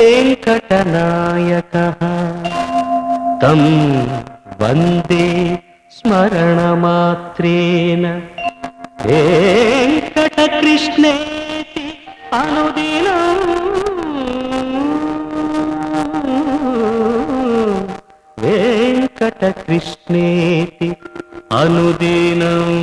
वेङ्कटनायकः तं वन्दे स्मरणमात्रेण वेङ्कटकृष्णेति अनुदिनम् वेङ्कटकृष्णेति अनुदिनम्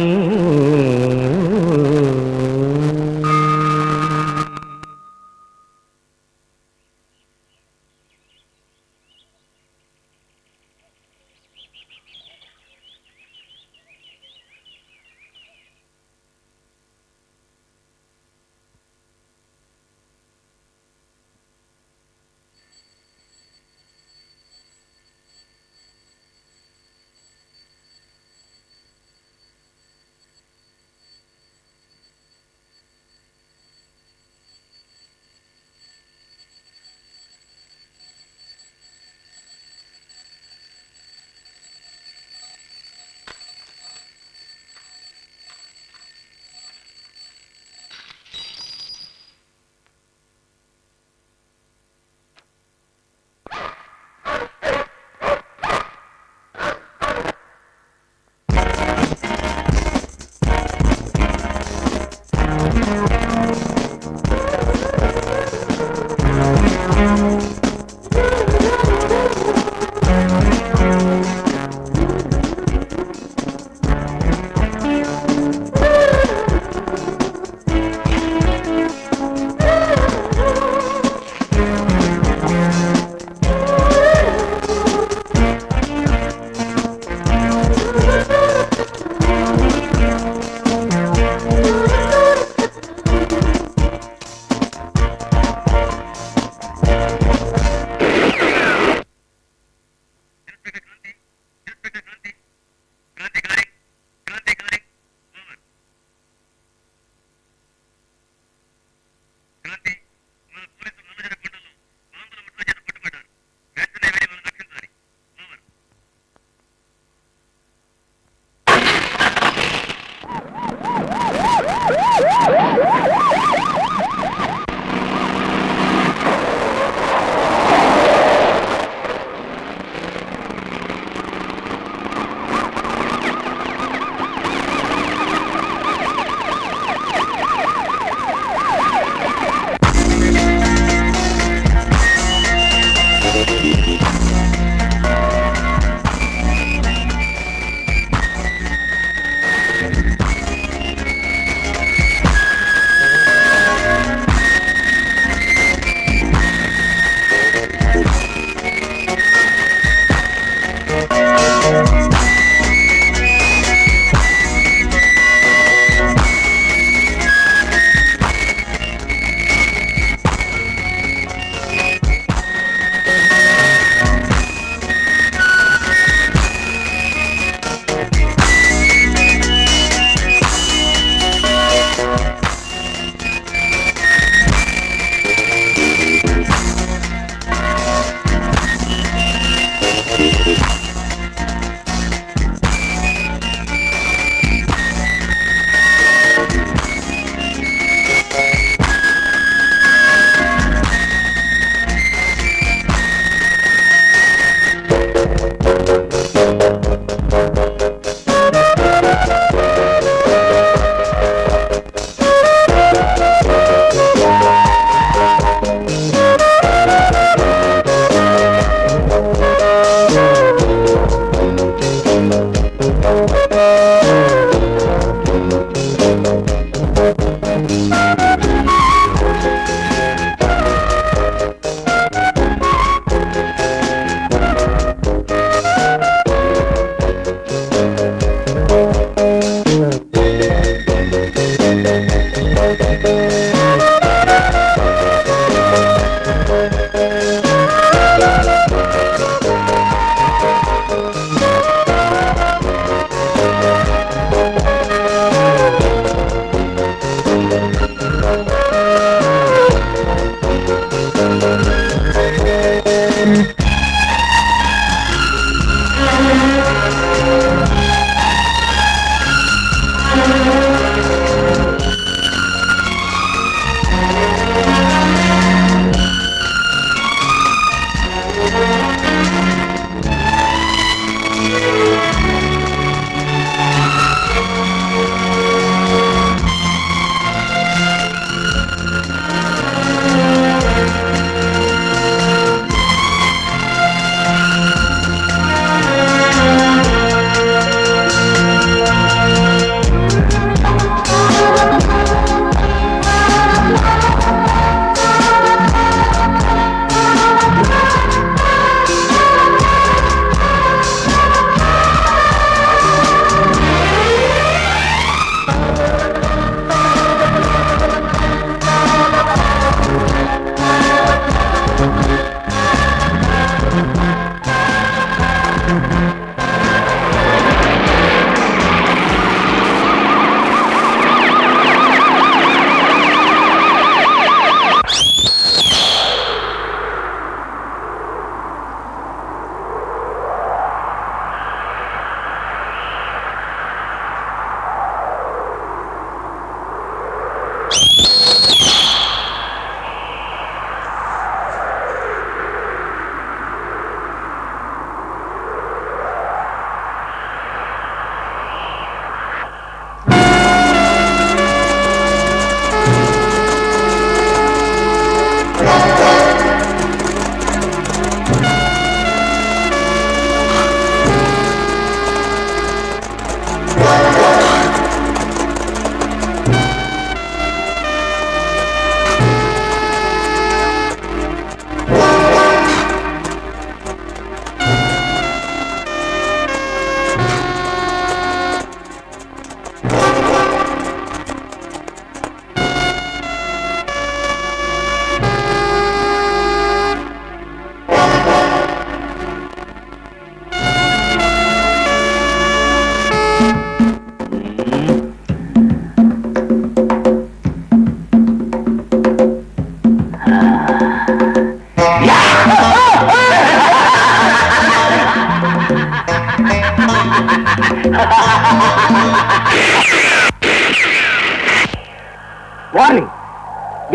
వార్నింగ్,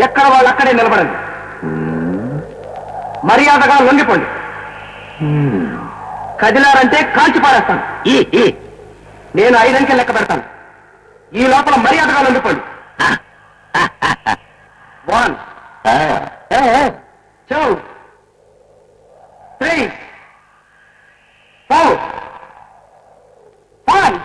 ఎక్కడ వాళ్ళు అక్కడే నిలబడండి. మర్యాదగా లొంగిపోండి. కదిలారంటే కాల్చి పారేస్తాను. నేను 5 అంకెలు లెక్క పెడతాను. ఈ లోపల మర్యాదగా లొంగిపోండి. 1 2 3 4 5.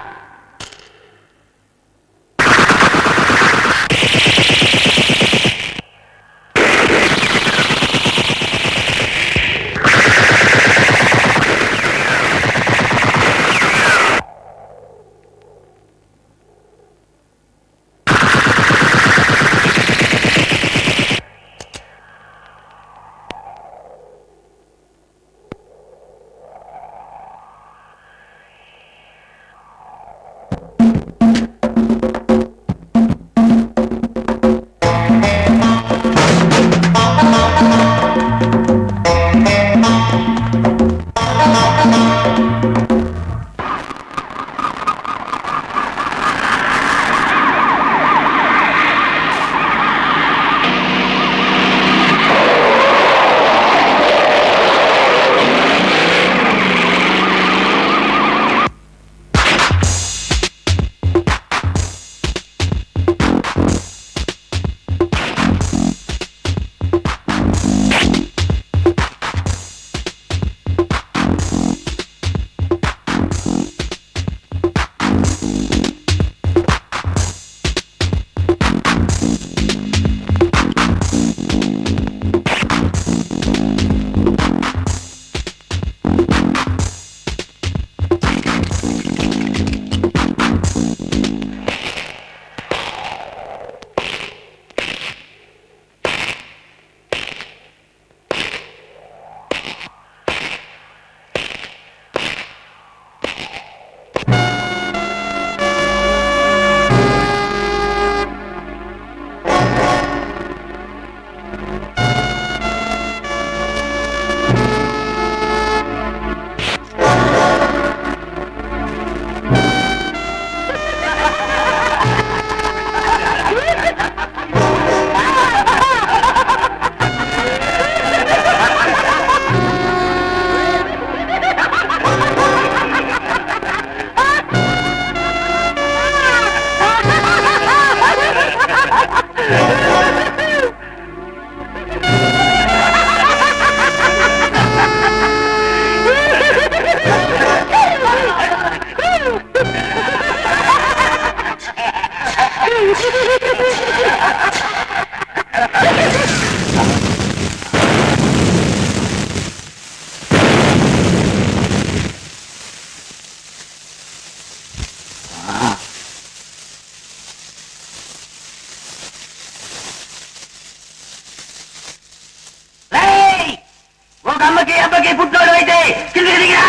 అమ్మకి అబ్బకి పుట్టినోడు అయితే కిందికి దిగిరా.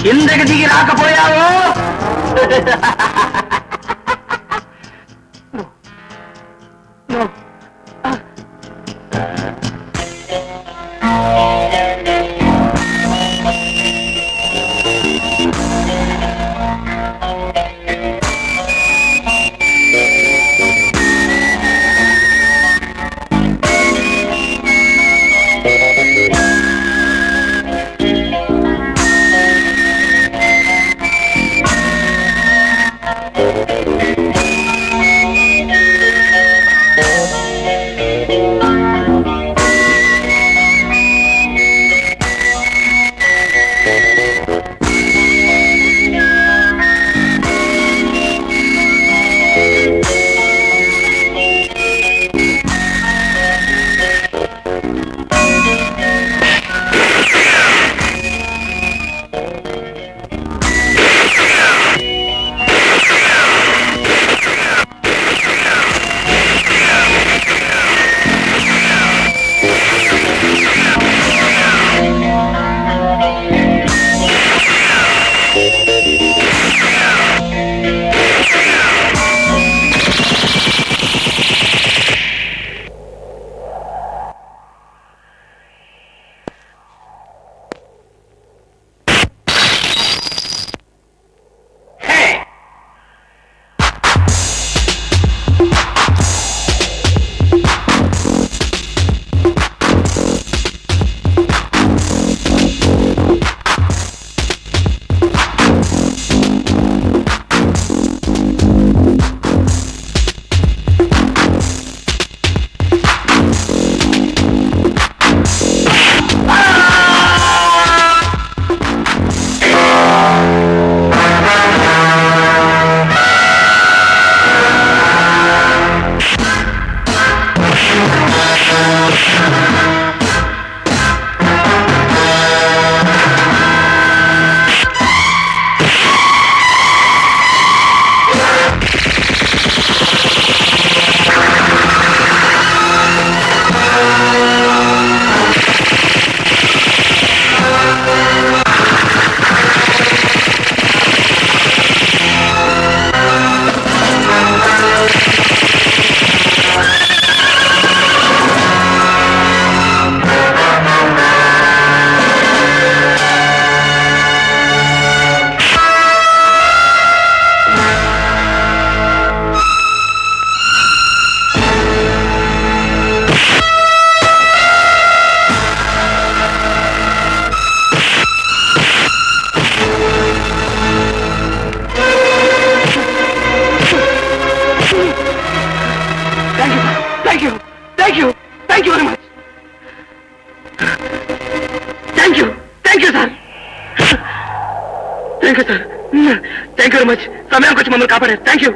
కిందకి దిగి రాకపోయావు thank you sir, thank you very much. సమయానికి వచ్చి మమ్మల్ని కాపాడారు. Thank you.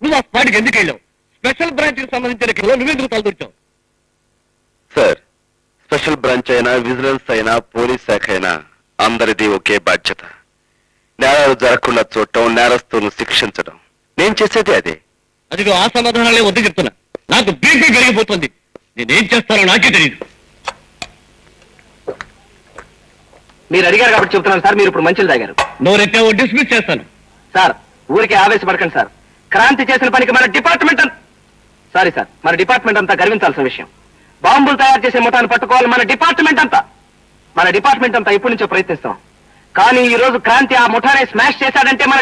నువ్వు ఆ స్పాట్కి ఎందుకు వెళ్ళావు? స్పెషల్ బ్రాంచ్ కి సంబంధించిన కేసులో నువ్వెందుకు తలదూర్చావు? సార్, స్పెషల్ బ్రాంచ్ అయినా విజిలెన్స్ అయినా పోలీస్ శాఖ అయినా అందరిది ఒకే బాధ్యత. నేరాలు జరగకుండా చూడటం, నేరస్తులను శిక్షించడం. నేను చేసేది అదే. అదిగో ఆ సమాధానాలే వద్దు చెప్తున్నా. నాకు బీపీ పెరిగిపోతుంది. నేనేం చేస్తానో నాకే తెలియదు. మీరు అడిగారు కాబట్టి చెప్తున్నాను సార్. మీరు ఇప్పుడు మంచిలు తాగారు. నోరెత్తావో డిస్మిస్ చేస్తాను. సార్, ఊరికే ఆవేశపడకండి సార్. క్రాంతి చేసిన పనికి మన డిపార్ట్మెంట్ సారీ సార్, మన డిపార్ట్మెంట్ అంతా గర్వించాల్సిన విషయం. బాంబులు తయారు చేసే ముఠాన్ని పట్టుకోవాలి మన డిపార్ట్మెంట్ అంతా ఇప్పటి నుంచో ప్రయత్నిస్తాం. కానీ ఈ రోజు క్రాంతి ఆ ముఠానే స్మాష్ చేశాడంటే మన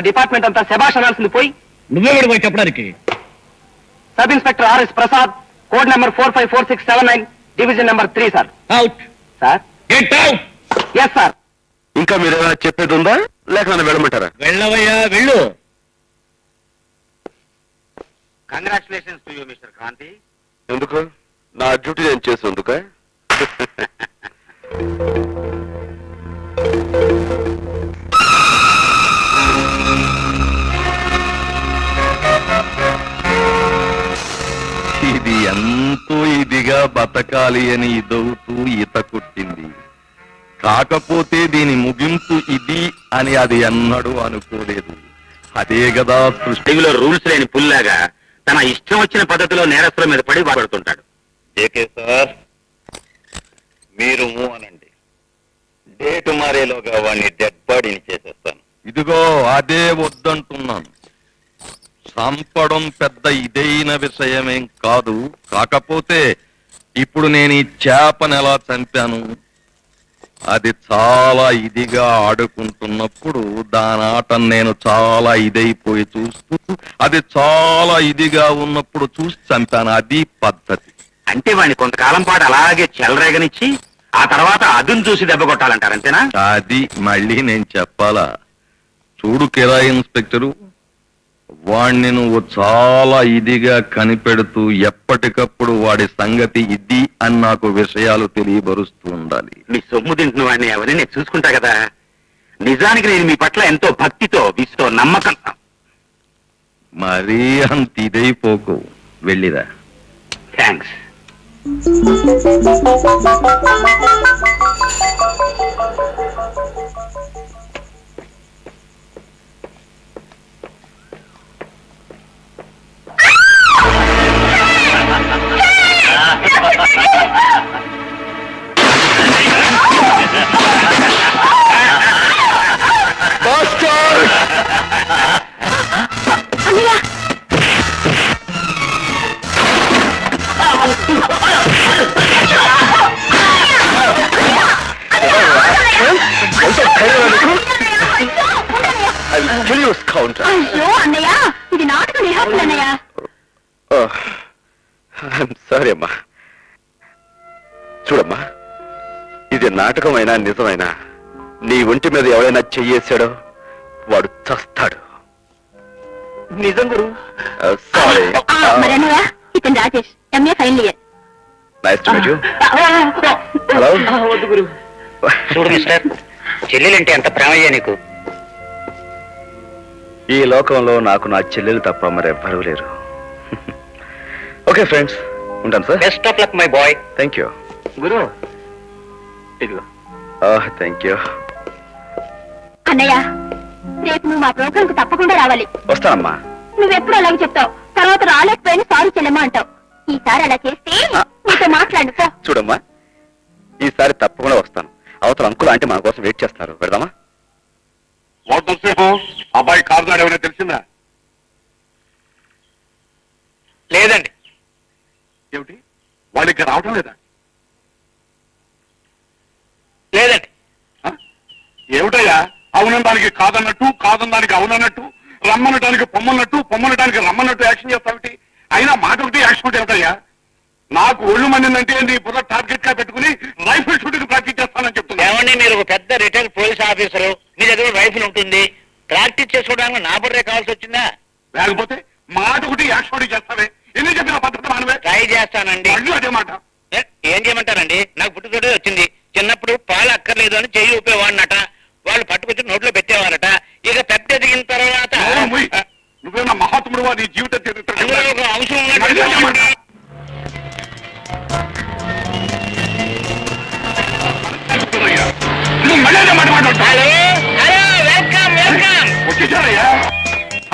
డిపార్ట్మెంట్ అంతా శభాష్ అనాల్సింది పోయి. నువ్వెవడు పోయి చెప్పడానికి? Sub inspector RS Prasad, code number 454679, division number 3 sir. Out sir. Get out. Yes sir. ఇంకా మీరు ఏమైనా చెప్పేది ఉందా, లేక నన్ను వెళ్ళమంటారా? వెళ్ళవయ్యా, వెళ్ళు. Congratulations to you mister Kranti. ఎందుకు? నా డ్యూటీ నేను చేసేందుక? ఇది ఎంతో ఇదిగా బతకాలి అని ఇదవుతూ ఈత కొట్టింది. కాకపోతే దీని ముగింపు ఇది అని అది ఎన్నడూ అనుకోలేదు. అదే కదా సృష్టిలో రూల్స్ లేని పుల్లాగా తన ఇష్టం వచ్చిన పద్ధతిలో నేరస్తుల మీద పడి బాధపడుతుంటాడు. ఏకే సార్, మీరు అనండి. డేట్ మారేలోగా వాడిని డెడ్ బాడీని చేసేస్తాను. ఇదిగో అదే వద్దంటున్నాను. చంపడం పెద్ద ఇదైన విషయమేం కాదు. కాకపోతే ఇప్పుడు నేను ఈ చేపను ఎలా చంపాను, అది చాలా ఇదిగా ఆడుకుంటున్నప్పుడు దాని ఆట నేను చాలా ఇదైపోయి చూస్తూ, అది చాలా ఇదిగా ఉన్నప్పుడు చూసి చంపాను. అది పద్ధతి. అంటే వాడిని కొంతకాలం పాటు అలాగే చెలరేగనిచ్చి ఆ తర్వాత అదును చూసి దెబ్బ కొట్టాలంటారు, అంతేనా? అది మళ్ళీ నేను చెప్పాలా? చూడు కిరాయి ఇన్స్పెక్టరు, వాణ్ణి నువ్వు చాలా ఇదిగా కనిపెడుతూ ఎప్పటికప్పుడు వాడి సంగతి ఇది అని నాకు విషయాలు తెలియబరుస్తూ ఉండాలి. మీ సొమ్ము తింటున్న వాడిని అవన్నీ నేను చూసుకుంటా కదా. నిజానికి నేను మీ పట్ల ఎంతో భక్తితో, విసుతో, నమ్మకం. మరీ అంత ఇదైపోకు. వెళ్ళిరా. థ్యాంక్స్. అయ్యో అన్నయ్య, ఇది నాటక రిహార్సల్ అన్నయ్య. సారీ అమ్మా. చూడమ్మా, ఇది నాటకమైనా నిజమైనా నీ ఒంటి మీద ఎవరైనా చెయ్యేశాడో వాడు చస్తాడు. నిజం గురు. సారీ. మరి అన్నయ్య, ఇతను Rajesh, MA final year. Nice to meet you. Hello. వద్దు గురు. చూడు మిస్టర్, చెల్లెలంటే ఎంత ప్రేమయ్యా నీకు. ఈ లోకంలో నాకు నా చెల్లెలు తప్ప మరెవ్వరూ లేరు. ఓకే ఫ్రెండ్స్, ఉంటాను sir. Best of luck my boy. Thank you గురు. ఇదిగో. Thank you. అన్నయ్య, రేపు నువ్వు మా ప్రోగ్రామ్ కు తప్పకుండా రావాలి. వస్తానమ్మా. నువ్వెప్పుడు అలాగే చెప్తావు. తర్వాత రాలేకపోయినా సారీ చెల్లెమ్మా అంటావు. ఈసారి అలా చేస్తే నీతో మాట్లాడు పో. చూడమ్మా, ఈసారి తప్పకుండా వస్తాను. అవతల అంకుల్ అంటే మన కోసం వెయిట్ చేస్తారు. పెడదామా? అబ్బాయి కారు నాడు ఏమైనా తెలిసిందా? లేదండి. ఏమిటి, వాళ్ళకి రావటం లేదా? లేదండి. ఏమిటయ్యా, అవునడానికి కాదన్నట్టు, కాదనడానికి అవునన్నట్టు, రమ్మనటానికి పొమ్మన్నట్టు, పొమ్మనటానికి రమ్మన్నట్టు యాక్షన్ చేస్తావుటి? అయినా మాట ఒకటి యాక్షన్ ఒకటి ఏమిటయ్యా? నాకు ఒళ్ళు మండిందంటే నీ బుర్ర టార్గెట్ గా పెట్టుకుని రైఫిల్ షూటింగ్ ప్రాక్టీస్ చేస్తానని చెప్తున్నా. ఏమండి, మీరు ఒక పెద్ద రిటైర్డ్ పోలీస్ ఆఫీసరు, మీ దగ్గర రైఫిల్ ఉంటుంది, ప్రాక్టీస్ చేసుకోవడానికి నా బుర్రే కావాల్సి వచ్చిందా? లేకపోతే మాట ఒకటి యాక్షన్ ఒకటి చేస్తావే. ఎన్ని చెప్పిన పద్ధతి మానవే. ట్రై చేస్తానండి. మళ్ళీ అదే మాట. ఏం చేయమంటారండి? నాకు పుట్టుతోటే వచ్చింది. చిన్నప్పుడు పాలు అక్కర్లేదు అని చెయ్యి ఊపేవాడినట, వాళ్ళు పట్టుకొచ్చి నోట్లో పెట్టేవారట. ఇక పెద్ద ఎదిగిన తర్వాత నువ్వేనా మహాత్ముడు? నీ జీవిత చరిత్ర అందులో ఒక అంశం మళ్ళీ అదే మాట. ఉన్నట్టు నువ్వు మళ్ళీ అదే మాట మాట్లాడతావు. Hello hello, welcome welcome. వచ్చేసారయ్యా.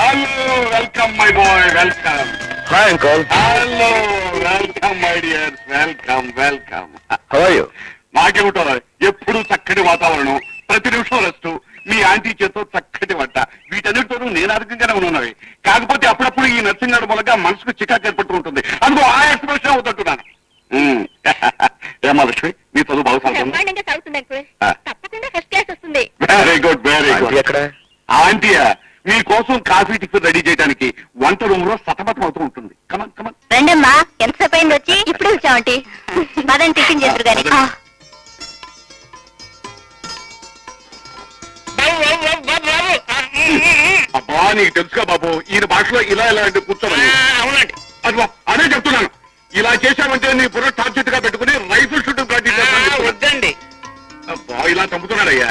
Hello, welcome my boy, welcome. Hi uncle. Hello, welcome my dears, welcome welcome. How are you? నాకేమిటో ఎప్పుడు చక్కటి వాతావరణం, ప్రతి నిమిషం రెస్ట్, మీ ఆంటీ చేతో చక్కటి వంట, వీటన్నిటితోనూ నేను ఆరోగ్యంగానే ఉన్నవి. కాకపోతే అప్పుడప్పుడు ఈ నర్సింగ్ గారి మూలంగా మనసుకు చికాకు ఏర్పడుతూ ఉంటుంది. అందుకో ఆ ఎక్స్ప్రెషన్ అవుతుంటున్నాను. ఏమా లక్ష్మి, మీ చదువు బాగా సాగుతుంది? బ్రహ్మాండంగా సాగుతుంది అంకుల్. తప్పకుండా ఫస్ట్ క్లాస్ వస్తుంది. Very good, very aunty good. ఎక్కడ? ఆంటీయా మీకోసం కాఫీ టిఫిన్ రెడీ చేయడానికి వంట రూమ్ లో సతమతం అవుతూ ఉంటుంది. Come on come on. రండమ్మా, ఎంతసేపు అయింది వచ్చి? ఇప్పుడు వచ్చామంటి. పదండి టిఫిన్ చేద్దరు గాని. బాబు బాబు బాబు బాబు బాబు. అబ్బా, నీకు తెలుసుగా బాబు, ఈయన భాషలో ఇలా ఇలా అంటే కూర్చోమని. అవునండి. అదిగో అదే చెప్తున్నాను. ఇలా చేశామంటే నీ బుర్ర టార్గెట్ గా పెట్టుకుని రైఫిల్ షూటింగ్ ప్రాక్టీస్ చేస్తాను. వద్దండి. అబ్బా, ఇలా చంపుతున్నాడయ్యా.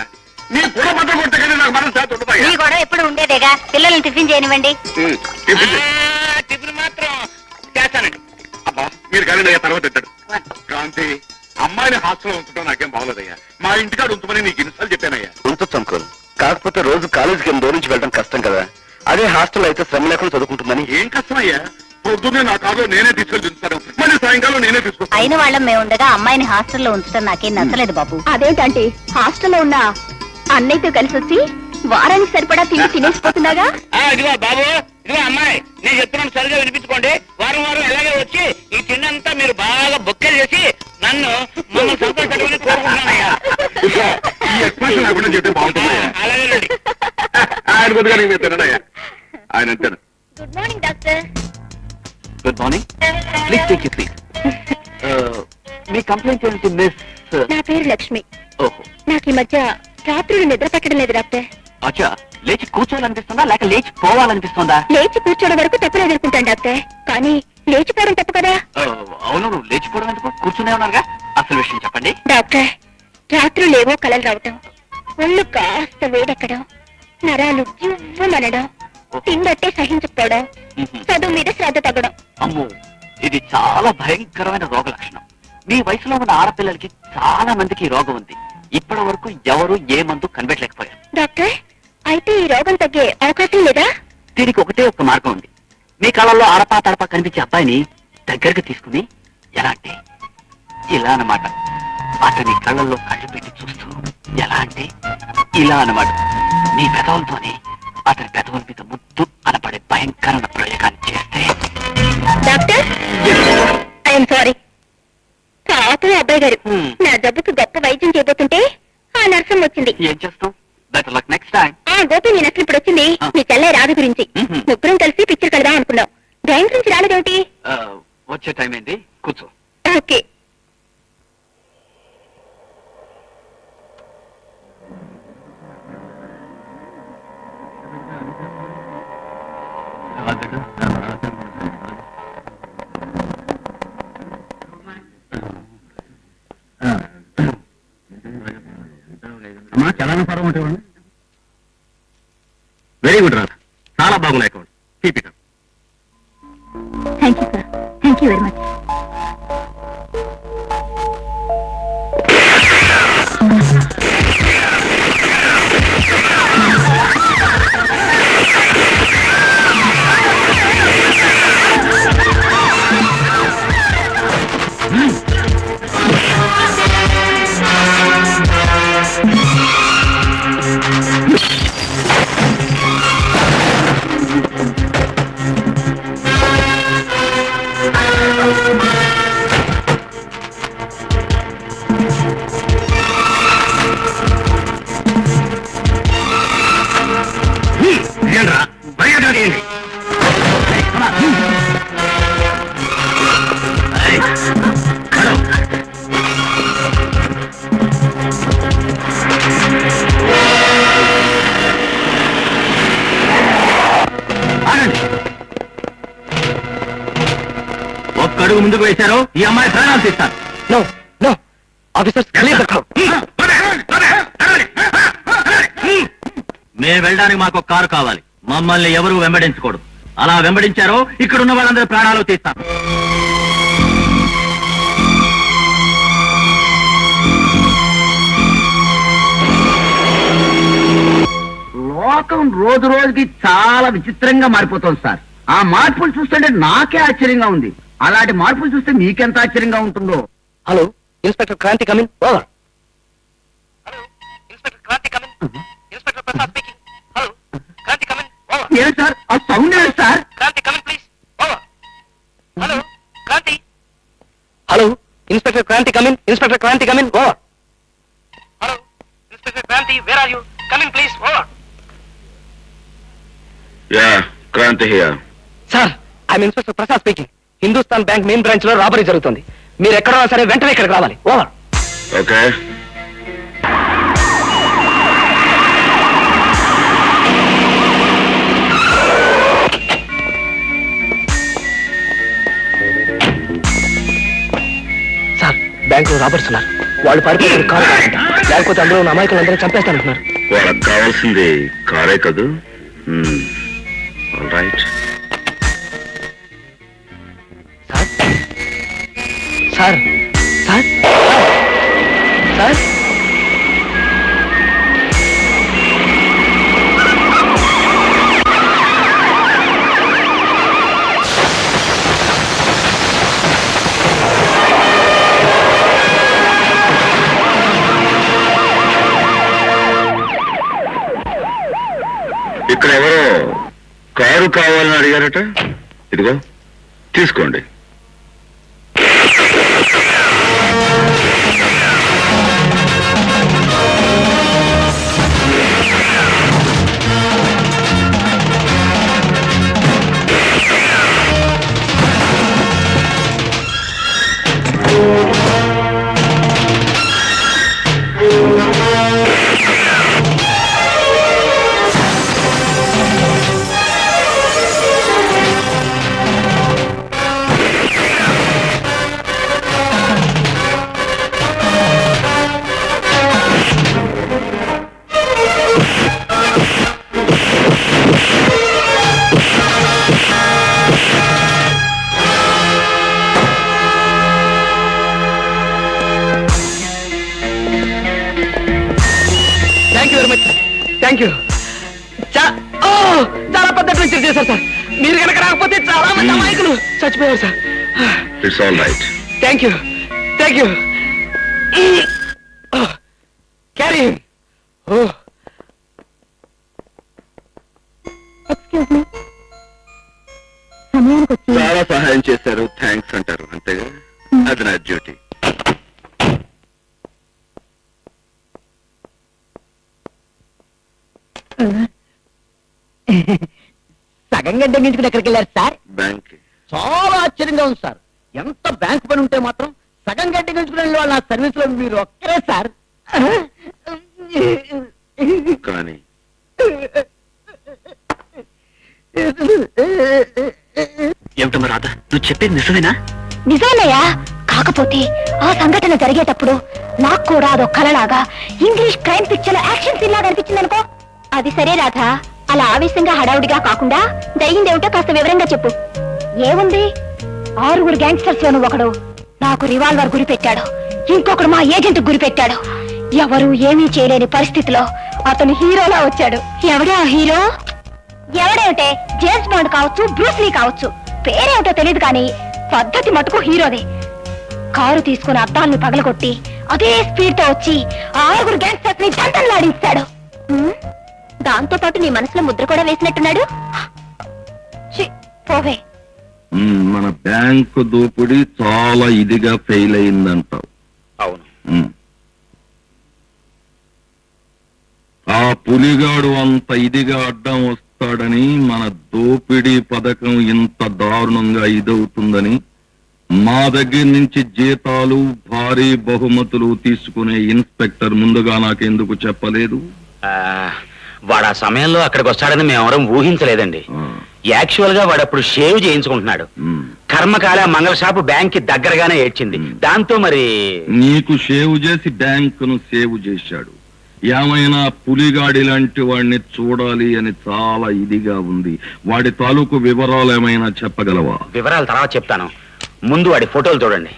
నీ బుర్ర బద్ద కొట్టే కానీ నాకు మనసు శాతం మీ ఉంటుందయ్యా. గొడవ ఎప్పుడు ఉండేదేగా. పిల్లల్ని టిఫిన్ చేయనివ్వండి. టిఫిన్ చేయి. టిఫిన్ మాత్రం చేస్తానండి. అబ్బా, మీరు కానీ అయ్యా తర్వాత తిట్టాడు. క్రాంతి, అమ్మాయిని హాస్టల్లో ఉంచడం నాకేం బాగోలేదయ్యా. మా ఇంటికాడ ఉంచమని నీకు ఇన్నిసార్లు చెప్పానయ్యా. ఉంచొచ్చు అంకుల్. కాకపోతే రోజు కాలేజీకి దూరం నుంచి వెళ్ళడం కష్టం కదా. అదే హాస్టల్ అయితే శ్రమ లేకుండా చదువుకుంటుందని. ఏం కష్టమయ్యా, పొద్దున్నే నా కారులో నేనే తీసుకెళ్ళి దించుతాను, మళ్ళీ సాయంకాలం నేనే తీసుకొస్తాను. అయిన వాళ్ళం మేము ఉండగా అమ్మాయిని హాస్టల్లో ఉంచడం నాకేం నచ్చలేదు బాబు. అదేంటంటే హాస్టల్లో ఉన్న అన్నయ్యతో కలిసి వచ్చి వారానికి సరిపడా తిండి తినేసిపోతున్నాగా. ఇదిగో బాబు, ఇదిగో అమ్మాయి, నేను చెప్తున్నాను సరిగా వినిపించుకోండి. వారం వారం ఎలాగే వచ్చి ఈ తిండంతా మీరు బాగా బొక్కలు చేసి నన్ను మమ్మల్ని సంతోషపెట్టుకుని కోరుకుంటున్నానయ్యా. ఈ ఎక్స్ప్రెషన్ లేకుండా చెప్తే బాగుంటుందయ్యా. అలాగేనండి. ఆయన కొద్దిగా నేను తినడయ్యా. ఆయన అంతేనా. Good morning doctor. Good morning, please take you seat. Me complaint ఏంటి మిస్? నా పేరు లక్ష్మి. ఓహో, నాకు ఈ మధ్య రాత్రులు నిద్ర పట్టడం లేదు డాక్టర్. అచ్చా, లేచి కూర్చోవాలనిపిస్తుందా లేక లేచి పోవాలనిపిస్తుందా? లేచి కూర్చోవడం వరకు తప్పలేదు అనుకుంటాను డాక్టర్, కానీ లేచిపోవడం తప్పు కదా. అవును, లేచిపోవడం ఎందుకు? కూర్చునే ఉన్నారుగా. అసలు విషయం చెప్పండి. డాక్టర్, రాత్రులేవో కలలు రావటం, ఒళ్ళు కాస్త వేడెక్కడం, నరాలు జివ్వమనడం, తిండట్టే సహించకపోవడం, చదువు మీద శ్రద్ధ తగ్గడం. అమ్మో, ఇది చాలా భయంకరమైన రోగ లక్షణం. మీ వయసులో ఉన్న ఆడపిల్లలకి చాలా మందికి ఈ రోగం ఉంది. ఇప్పటి వరకు ఎవరు ఏ మందు కనిపెట్టలేకపోయారు. డాక్టర్, అయితే ఈ రోగం తగ్గే అవకాశం లేదా? దీనికి ఒకటే ఒక మార్గం ఉంది. మీ కళ్ళల్లో అడపా తడపా కనిపించే అబ్బాయిని దగ్గరకు తీసుకుని ఎలా అంటే ఇలా అన్నమాట, అతని కళ్ళల్లో కళ్ళు పెట్టి చూస్తూ ఎలా అంటే ఇలా అన్నమాట, మీ పెదవులతోనే అతని పెదవుల మీద ముద్దు అనపడే భయంకరమైన ప్రయోగాన్ని చేస్తే. Doctor, I'm sorry. పాపం అబ్బాయి గారు, నా జబ్బుకు గొప్ప వైద్యం చేయబోతుంటే ఆ నర్సం వచ్చింది. ఏం చేస్తాం? Better luck next time. Gopi, నేను అసలు ఇప్పుడు వచ్చింది మీ చెల్లె రాధ గురించి. ముగ్గురం కలిసి పిక్చర్ కలదా అనుకున్నాం. డ్రాయింగ్ గురించి రాలేదేమిటి? వచ్చే టైం ఏంటి? కూర్చో. ఓకే. వెరీ గుడ్ రాధ, చాలా బాగున్నాయి account. Keep it up. Thank you sir, thank you very much. చేయండి రా, మర్యాదగా చేయండి. ఆగండి. ఒక్క అడుగు ముందుకు వేశారో ఈ అమ్మాయి ప్రాణాలు తీస్తాను. నో నో ఆఫీసర్స్ మేము వెళ్ళడానికి మాకు కారు కావాలి. మమ్మల్ని ఎవరు వెంబడించకూడదు. అలా వెంబడించారో ఇక్కడ ఉన్న వాళ్ళందరూ ప్రాణాలు తీస్తాను. లోకం రోజు రోజుకి చాలా విచిత్రంగా మారిపోతుంది సార్. ఆ మార్పులు చూస్తుంటే నాకే ఆశ్చర్యంగా ఉంది. అలాంటి మార్పులు చూస్తే మీకెంత ఆశ్చర్యంగా ఉంటుందో. Hello inspector Kranti come in over. Hello inspector Kranti come in. Inspector Prasad speaking. Hello Kranti come in over. ఏం సార్ ఆ సౌండ్ ఏంటి sir? Kranti come in please over. Hello Kranti. Hello inspector Kranti come in. Inspector Kranti come in over. Hello inspector Kranti where are you? Come in please over. Yeah Kranti here. Sir I'm inspector Prasad speaking. Hindustan bank main branch లో robbery జరుగుతుంది. మీరు ఎక్కడో సరే వెంటనే ఇక్కడికి రావాలి. ఓవర్. ఓకే. సార్ బ్యాంకులో robbers ఉన్నారు. వాళ్ళు పారిపోయారు కారు కాకుండా. లేకపోతే అందులో ఉన్న అమాయకులందరూ చంపేస్తానంటున్నారు. వాళ్ళకి కావాల్సింది కారే కదూ? All right. Sir sir sir ఇక్కడ ఎవరో కారు కావాలని అడిగారట. ఇదిగో తీసుకోండి. Thank you. చాలా పెద్ద ట్రీచర్ చేశారు సార్. మీరు కనుక రాకపోతే చాలా మంది అమాయకులు చచ్చిపోయారు sir. It's all right. Thank you thank you. Carry. Excuse me, సమయానికి వచ్చి చాలా సహాయం చేశారు, థ్యాంక్స్ అంటారు అంతేగా. అది నా డ్యూటీ. సగం గంట నుంచి ఎక్కడికి వెళ్ళారు సార్? బ్యాంక్. చాలా ఆశ్చర్యంగా ఉంది సార్. ఎంత బ్యాంక్ పని ఉంటే మాత్రం సగం గంట గంచుకునే వాళ్ళు నా సర్వీస్ లో మీరు ఒక్కరే సార్. కానీ ఏమిటమ్మా రాధ, నువ్వు చెప్పేది నిజమేనా? నిజాలయ్యా. కాకపోతే ఆ సంఘటన జరిగేటప్పుడు నాకు కూడా అదో కలలాగా ఇంగ్లీష్ క్రైమ్ పిక్చర్ లో యాక్షన్ సీన్ లాగా అనిపించింది అనుకో. అది సరే రాధా, అలా ఆవేశంగా హడావుడిగా కాకుండా జరిగిందేమిటో కాస్త వివరంగా చెప్పు. ఏముంది, 6 గ్యాంగ్స్టర్స్ లోను ఒకడు నాకు రివాల్వర్ గురి పెట్టాడు, ఇంకొకడు మా ఏజెంట్ గురి పెట్టాడు. ఎవరు ఏమీ చేయలేని పరిస్థితిలో అతను హీరోలా వచ్చాడు. ఎవడా హీరో? ఎవడేమిటే, జేమ్స్ బాండ్ కావచ్చు, బ్రూస్లీ కావచ్చు, పేరేమిటో తెలియదు కానీ పద్ధతి మటుకు హీరోదే. కారు తీసుకుని అద్దాలను పగలగొట్టి అదే స్పీడ్ తో వచ్చి 6 గ్యాంగ్స్టర్స్ ని దండలాడించాడు. దాంతో పాటు నీ మనసులో ముద్ర కూడా వేసినట్టున్నాడు. ఛీ, పోవే. మన బ్యాంకు దోపిడీ చాలా ఇదిగా ఫెయిల్ అయిందంటావు. అవును. ఆ పులిగాడు అంత ఇదిగా అడ్డం వస్తే వస్తాడని, మన దోపిడీ పథకం ఇంత దారుణంగా ఇదవుతుందని మా దగ్గర నుంచి జీతాలు భారీ బహుమతులు తీసుకునే ఇన్స్పెక్టర్ ముందుగా నాకెందుకు చెప్పలేదు? వాడు ఆ సమయంలో అక్కడికి వస్తాడని మేమెవరం ఊహించలేదండి. యాక్చువల్ గా వాడు అప్పుడు షేవ్ చేయించుకుంటున్నాడు. కర్మకాల మంగళ షాపు బ్యాంక్ కి దగ్గరగానే ఏడ్చింది. దాంతో మరి నీకు షేవ్ చేసి బ్యాంకును సేవ్ చేశాడు. ఏమైనా పులిగాడి లాంటి వాడిని చూడాలి అని చాలా ఇదిగా ఉంది. వాడి తాలూకు వివరాలు ఏమైనా చెప్పగలవా? వివరాలు తర్వాత చెప్తాను, ముందు వాడి ఫోటోలు చూడండి.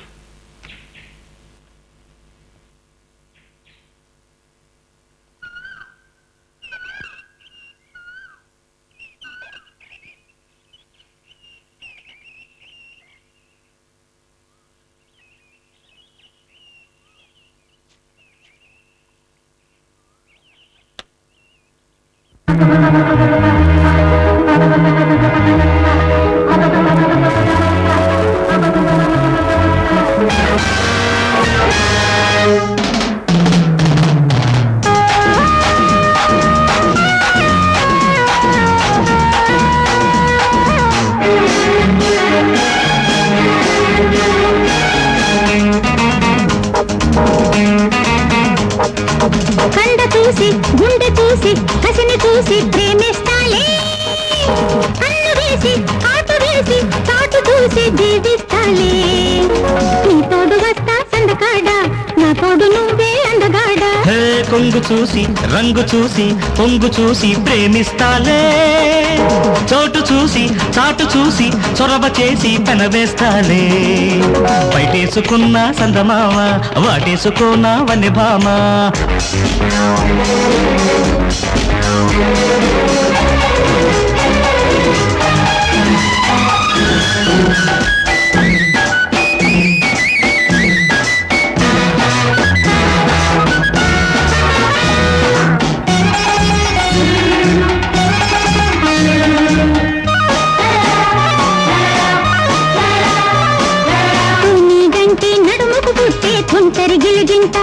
కండ చూసి గుండె చూసి కసిని చూసి ప్రేమిస్తాలే, కన్ను వేసి కాటు వేసి చాటు చూసి జీవిస్తాలే. నీ తోడు వస్తా సందకాడా, నా తోడు నువ్వే అందగాడా. హే కొంగు చూసి రంగు చూసి పొంగు చూసి ప్రేమిస్తాలే, చోటు చూసి చాటు చూసి చొరవ చేసి పెనవేస్తాలే. బయటేసుకున్న సందమామ వాటేసుకోన వన్నె భామ. నడుముకు పుట్టే తుంటరి గిలిగింత,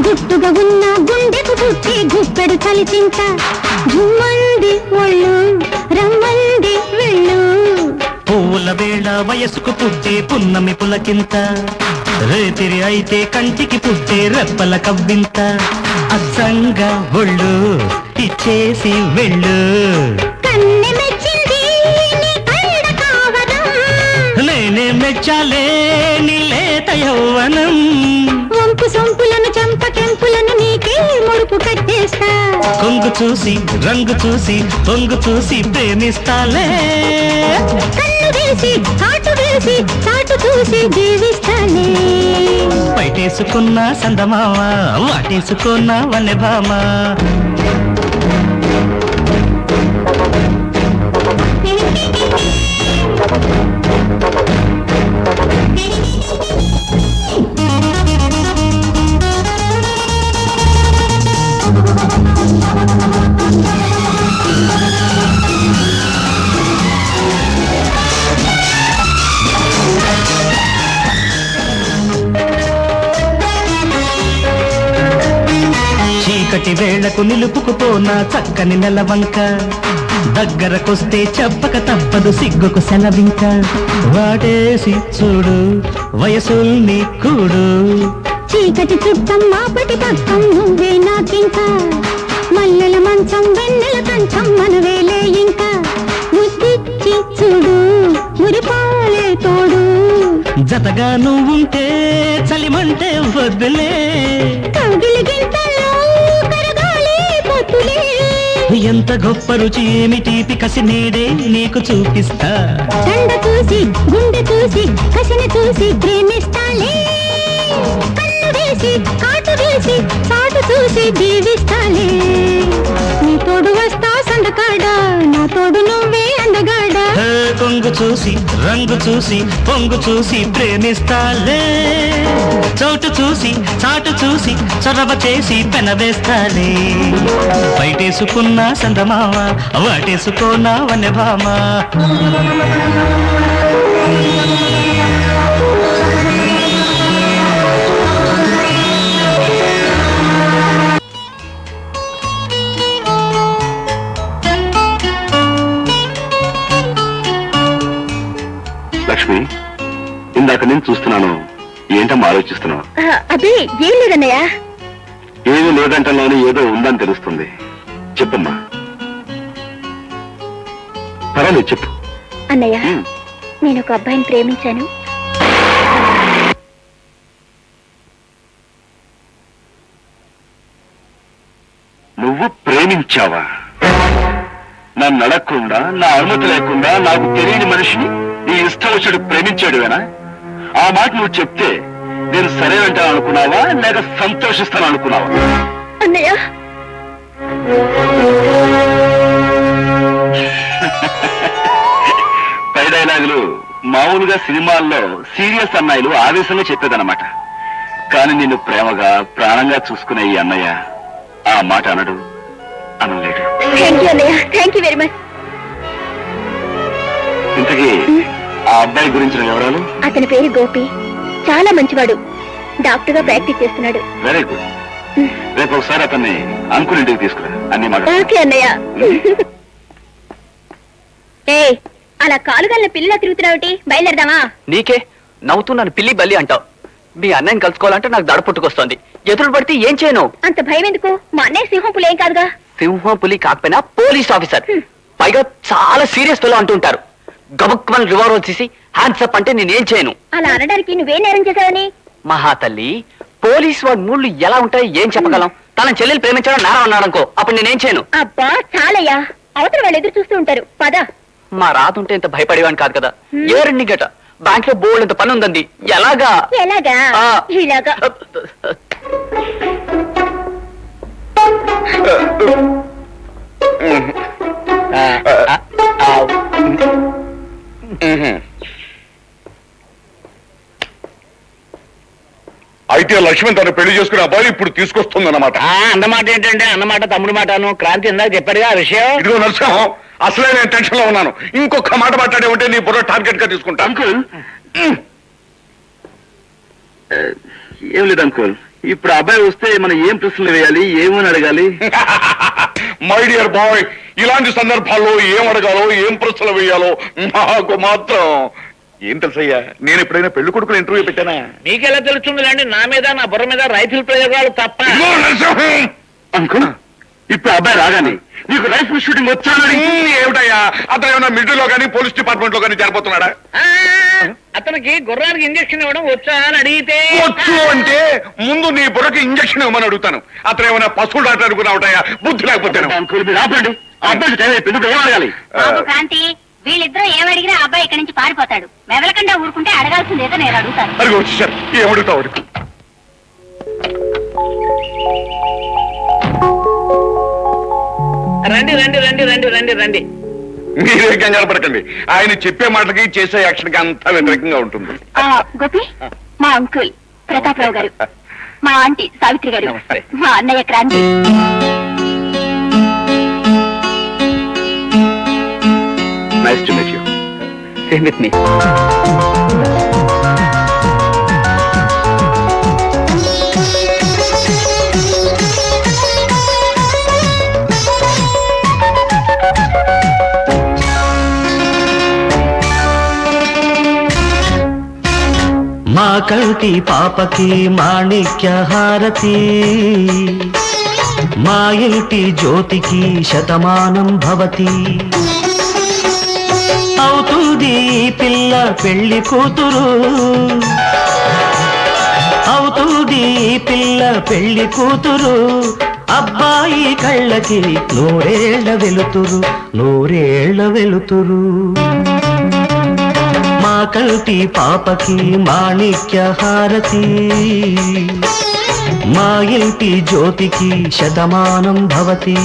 గుట్టుగా ఉన్న గుండెకు పుట్టే గుప్పెడు కలిచింత. జుమ్మంది ఒళ్ళు రమ్మంది వెళ్ళు, పువ్వుల వేళ వయసుకు పుట్టే పున్నమి పులకింత, రేతిరి అయితే కంటికి పుట్టే రెప్పల కవ్వింత. అచ్చంగా ఒళ్ళు ఇచ్చేసి వెళ్ళు, కన్నె మెచ్చింది నీ కళ్ళ కావడం, నేనే మెచ్చాలే నీ లేత యౌవనం. వంపు సొంపులను చంప కెంపులను నీకే ముడుపు కట్టేస్తా. కొంగు చూసి రంగు చూసి పొంగు చూసి ప్రేమిస్తాలే, కన్ను వేసి కాటు వేసి చాటు చూసి జీవిస్తాలే. బయటేసుకున్న సందమామ వాటేసుకున్న వన్నె భామ. చీకటి వేళకు నిలుపుకుపోనా చక్కని నెలవంక, దగ్గరకొస్తే చెప్పక తప్పదు సిగ్గుకు సెలవింక. వాటేసి చూడు వయసుల్ని కూడు, చీకటి చుట్టం మాపటి పక్కం నువ్వే నాకింకా. మల్లెల మంచం వెన్నెల కంచం మనవేలే ఇంకా. ముద్దిచ్చి చూడు మురిపాలే తోడు, జతగా నువ్వుంటే చలిమంటే వద్దులే. కౌగిలి గింతల్లో కరగాలి పొత్తులే. ఎంత గొప్ప రుచి ఏమిటి పికసి నేడే నీకు చూపిస్తా. కండ చూసి గుండె చూసి కసిని చూసి ప్రేమిస్తాలే, కన్ను వేసి కాటు వేసి చాటు చూసి జీవిస్తాలే. నీ తోడు వస్తా సందకాడా, నా తోడు నువ్వే అందగాడా. హే కొంగు చూసి రంగు చూసి పొంగు చూసి ప్రేమిస్తాలే, చోటు చూసి చాటు చూసి చొరవ చేసి పెనవేస్తాలే. బయటేసుకున్న సందమామ వాటేసుకోన వన్నె భామ. లక్ష్మి, ఇందాక నేను చూస్తున్నాను, ఏంటమ్మా ఆలోచిస్తున్నావు? అదే ఏం లేదన్నయ్య. ఏమీ లేదంటలోనే ఏదో ఉందని తెలుస్తుంది. చెప్పమ్మా. పర్వాలేదు, చెప్పు. అన్నయ్య, నేను ఒక అబ్బాయిని ప్రేమించాను. నువ్వు ప్రేమించావా? నన్ను అడగకుండా, నా అనుమతి లేకుండా నాకు తెలియని మనిషిని నీ ఇష్టం వచ్చాడు ప్రేమించాడువేనా? ఆ మాట నువ్వు చెప్తే నేను సరే అంటాను అనుకున్నావా, లేక సంతోషిస్తాను అనుకున్నావా? అన్నయ్య, పై డైలాగులు మామూలుగా సినిమాల్లో సీరియస్ అన్నయ్యలు ఆవేశంగా చెప్పేదన్నమాట. కానీ నిన్ను ప్రేమగా ప్రాణంగా చూసుకునే ఈ అన్నయ్య ఆ మాట అనడు, అనలేడు. థ్యాంక్ యూ అన్నయ్య, థ్యాంక్ యూ వెరీ మచ్. ఇంతకీ ఆ అబ్బాయి గురించిన వివరాలు? అతని పేరు గోపి, చాలా మంచివాడు. డాక్టర్ గా ప్రాక్టీస్ చేస్తున్నాడు. Very good. రేపు ఒకసారి అతన్ని అంకుల్ ఇంటికి తీసుకురా, అన్ని మాట. ఓకే అన్నయ్య. ఏ అలా కాలుగల్ల పిల్లలా తిరుగుతున్నావుటి? బయలుదేరదామా? నీకే నవ్వుతూ నన్ను పిల్లి బల్లి అంటావు. మీ అన్నయ్యని కలుసుకోవాలంటే నాకు దడ పుట్టుకొస్తోంది. ఎదురు పడితే ఏం చేయను? అంత భయం ఎందుకు? మా అన్నయ్య సింహం పులి ఏం కాదుగా. సింహం పులి కాకపోయినా పోలీస్ ఆఫీసర్, పైగా చాలా సీరియస్ ఫెలో అంటుంటారు. గబుక్మని రివాల్వర్ తీసి హ్యాండ్స్ అప్ అంటే నేనేం చేయను. అలా అనడానికి నువ్వేం నేరం చేశావని? మహాతల్లి, పోలీస్ వాడి మూళ్ళు ఎలా ఉంటాయి ఏం చెప్పగలం? తన చెల్లెలు ప్రేమించడం నేరం అన్నాడనుకో, అప్పుడు నేనేం చేయను. అబ్బా చాలయ్యా, అవతల వాళ్ళు ఎదురు చూస్తూ ఉంటారు. పద. మా రాతుంటే ఇంత భయపడేవాడిని కాదు కదా. ఏ రెండు గట బ్యాంక్ లో బోల్డ్ ఇంత పని ఉందండి. ఎలాగా? ఎలాగా? ఇలాగా. అయితే లక్ష్మణ్ తను పెళ్లి చేసుకునే అబ్బాయి ఇప్పుడు తీసుకొస్తుందన్నమాట. అన్నమాట ఏంటంటే అన్నమాట తమ్ముడు మాటను. క్రాంతి ఇందాక చెప్పారుగా ఆ విషయం. ఇదిగో నరసింహం, అసలే నేను టెన్షన్ లో ఉన్నాను. ఇంకొక మాట మాట్లాడే ఉంటే నీ బుర్ర టార్గెట్ గా తీసుకుంటా. అంకుల్, ఏం లేదు అంకుల్. ఇప్పుడు అబ్బాయి వస్తే మనం ఏం ప్రశ్నలు వేయాలి, ఏమని అడగాలి? మై డియర్ బాయ్, ఇలాంటి సందర్భాల్లో ఏం అడగాలో, ఏం ప్రశ్నలు వేయాలో నాకు మాత్రం ఏం తెలుసయ్యా. నేను ఎప్పుడైనా పెళ్లి కొడుకుని ఇంటర్వ్యూ పెట్టానా? మీకెలా తెలుస్తుందిలేండి, నా మీద నా బుర్ర మీద రైతుల ప్రయోగాలు తప్ప. ఇదిగో నరసింహం, అంకుల్, ఇప్పుడు అబ్బాయి రాగానే నీకు రైఫిల్ షూటింగ్ వచ్చానని ఏమిటయ్యా, అతను ఏమైనా మిలిటరీలో కానీ పోలీస్ డిపార్ట్మెంట్ లో కానీ జరిపోతున్నాడా? అతనికి గుర్రానికి ఇంజక్షన్ ఇవ్వడం వచ్చా అని అడిగితే వచ్చు అంటే ముందు నీ బుర్రకి ఇంజక్షన్ ఇవ్వమని అడుగుతాను. అతను ఏమైనా పశువులు డాక్టర్ అనుకున్నావుటయ్యా, బుద్ధి లేకపోతే. అంకుల్, మీరు ఆపండి. అబ్బాయి టైం అయిపోయింది, ఇప్పుడు ఏం అడగాలి? క్రాంతి, వీళ్ళిద్దరూ ఏమడిగినా అబ్బాయి ఇక్కడి నుంచి పారిపోతాడు. మెదలకుండా ఊరుకుంటే అడగాల్సిందేదో నేను అడుగుతాను. అది వచ్చేసారు, ఏమడుగుతావు అడుగు. రండి రండి రండి రండి రండి రండి. మీరే కంగారు పడకండి, ఆయన చెప్పే మాటలకి చేసే యాక్షన్ కి అంతా వ్యతిరేకంగా ఉంటుంది. గోపి, మా అంకుల్ ప్రతాపరావు గారు, మా ఆంటీ సావిత్రి గారు, నమస్తే. మా అన్నయ్య Kranti. Nice to meet you. Same with me. మా కంటి పాపకి మాణిక్య హారతి, మా ఇంటి జ్యోతికి శతమానం భవతి. అవుతుంది ఈ పిల్ల పెళ్లి కూతురు, అవుతుంది ఈ పిల్ల పెళ్లి కూతురు. అబ్బాయి కళ్ళకి నూరేళ్ల వెలుతురు, నూరేళ్ల వెలుతురు. మా కంటి పాపకి మాణిక్య హారతి, మా ఇంటి జ్యోతికి శతమానం భవతి.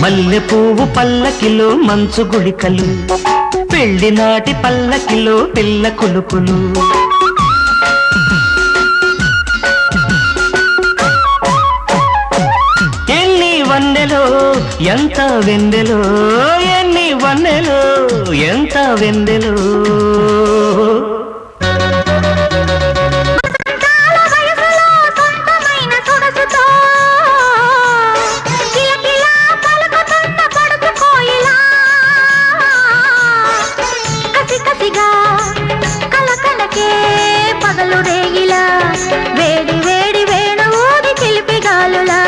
మల్లె పువ్వు పల్లకిలో మంచు గుళికలు, పెళ్లి నాటి పల్లకిలో పిల్ల కులుకులు. వన్నెలో ఎంత వెన్నెలో, ఎన్ని వన్నెలో ఎంత వెన్నెలో. పగలు రేగిలా వేడి వేడి వేణువుది చిలిపి గాలులా,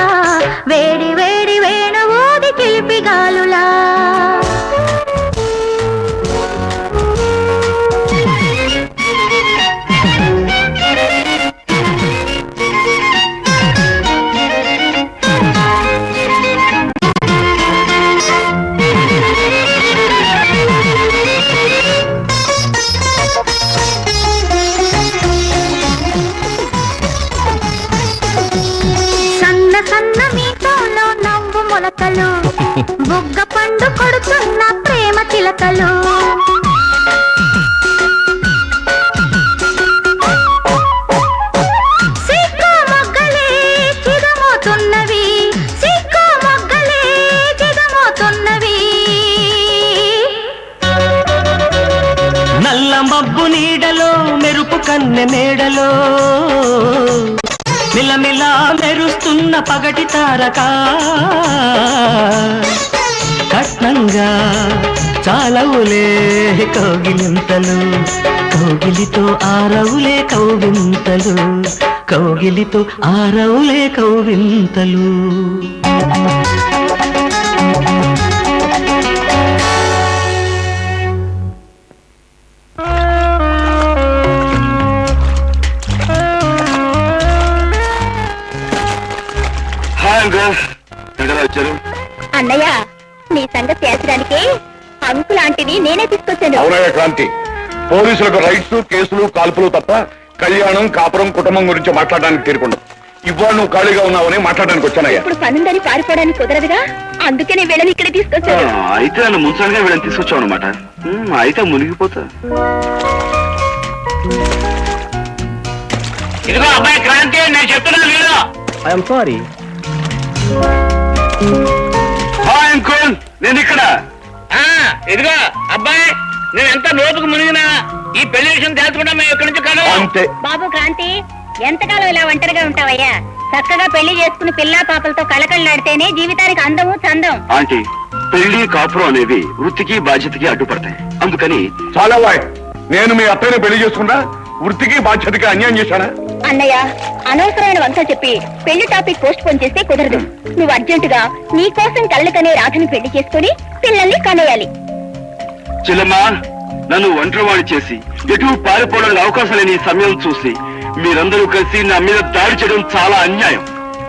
వేడి వేడి వేణువుది చిలిపి గాలులా. సన్న మీటోలో నవ్వు మొలకలు, బుగ్గ పండు కొడుతున్న ప్రేమ చిలకలు. సిగ్గు మొగ్గలే చిరమోతున్నవి, సిగ్గు మొగ్గలే చిరమోతున్నవి. నల్ల మబ్బు నీడలో మెరుపు కన్నె మేడలో, మిలమిలా మెరుస్తున్న పగటి తారక, కట్నంగా చాలవులే కౌగిలింతలు, కౌగిలితో ఆరవులే కౌవింతలు, కౌగిలితో ఆరవులే కౌవింతలు. వచ్చారు అన్నయ్య, నీ సంగతి తేల్చడానికి అంకులాంటివి నేనే తీసుకొచ్చాను. అవునయ్య క్రాంతి, పోలీసులకు రైట్స్, కేసులు, కాల్పులు తప్ప కళ్యాణం, కాపురం, కుటుంబం గురించి మాట్లాడడానికి తీరుకుండదు. ఇవాళ నువ్వు ఖాళీగా ఉన్నావని మాట్లాడడానికి వచ్చానయ్యా. ఇప్పుడు పనుందని పారిపోవడానికి కుదరదుగా, అందుకే నేను వీళ్ళని ఇక్కడ తీసుకొచ్చాను. అయితే నన్ను ముంచడానికి వీళ్ళని తీసుకొచ్చావు అనమాట. అయితే మునిగిపోతా. ఇదిగో అబ్బాయి క్రాంతి, నేను చెప్తున్నాను వీళ్ళు. I'm sorry. హాయ్ అంకుల్, నేను ఇక్కడ. ఇదిగో అబ్బాయి, నేను ఎంత లోతుకు మునిగినా ఈ పెళ్లి విషయం తెలుసుకుంటా మేము ఇక్కడి నుంచి కలవు. అంతే. బాబు క్రాంతి, ఎంతకాలం ఇలా ఒంటరిగా ఉంటావయ్యా? చక్కగా పెళ్లి చేసుకుని పిల్లా పాపలతో కళకళలాడితేనే జీవితానికి అందము చందం. ఆంటీ, పెళ్లి కాపురం అనేవి వృత్తికి బాధ్యతకి అడ్డుపడతాయి. అందుకని చాలా వాయ్, నేను మీ అత్తయ్యని పెళ్లి చేసుకున్నా వృత్తికి బాధ్యతకి అన్యాయం చేశానా? అన్నయ్య, అనవసరమైన వంక చెప్పి పెళ్లి టాపిక్ పోస్ట్ పోన్ చేస్తే కుదరదు. నువ్వు అర్జెంటుగా నీ కోసం కళ్ళకనే రాధని పెళ్లి చేసుకుని పిల్లల్ని కనేయాలి. చెల్లమ్మా, నన్ను ఒంటరివాణి చేసి ఎటు పారిపోవడానికి అవకాశం లేని ఈ సమయం చూసి మీరందరూ కలిసి నా మీద దాడి చేయడం చాలా అన్యాయం.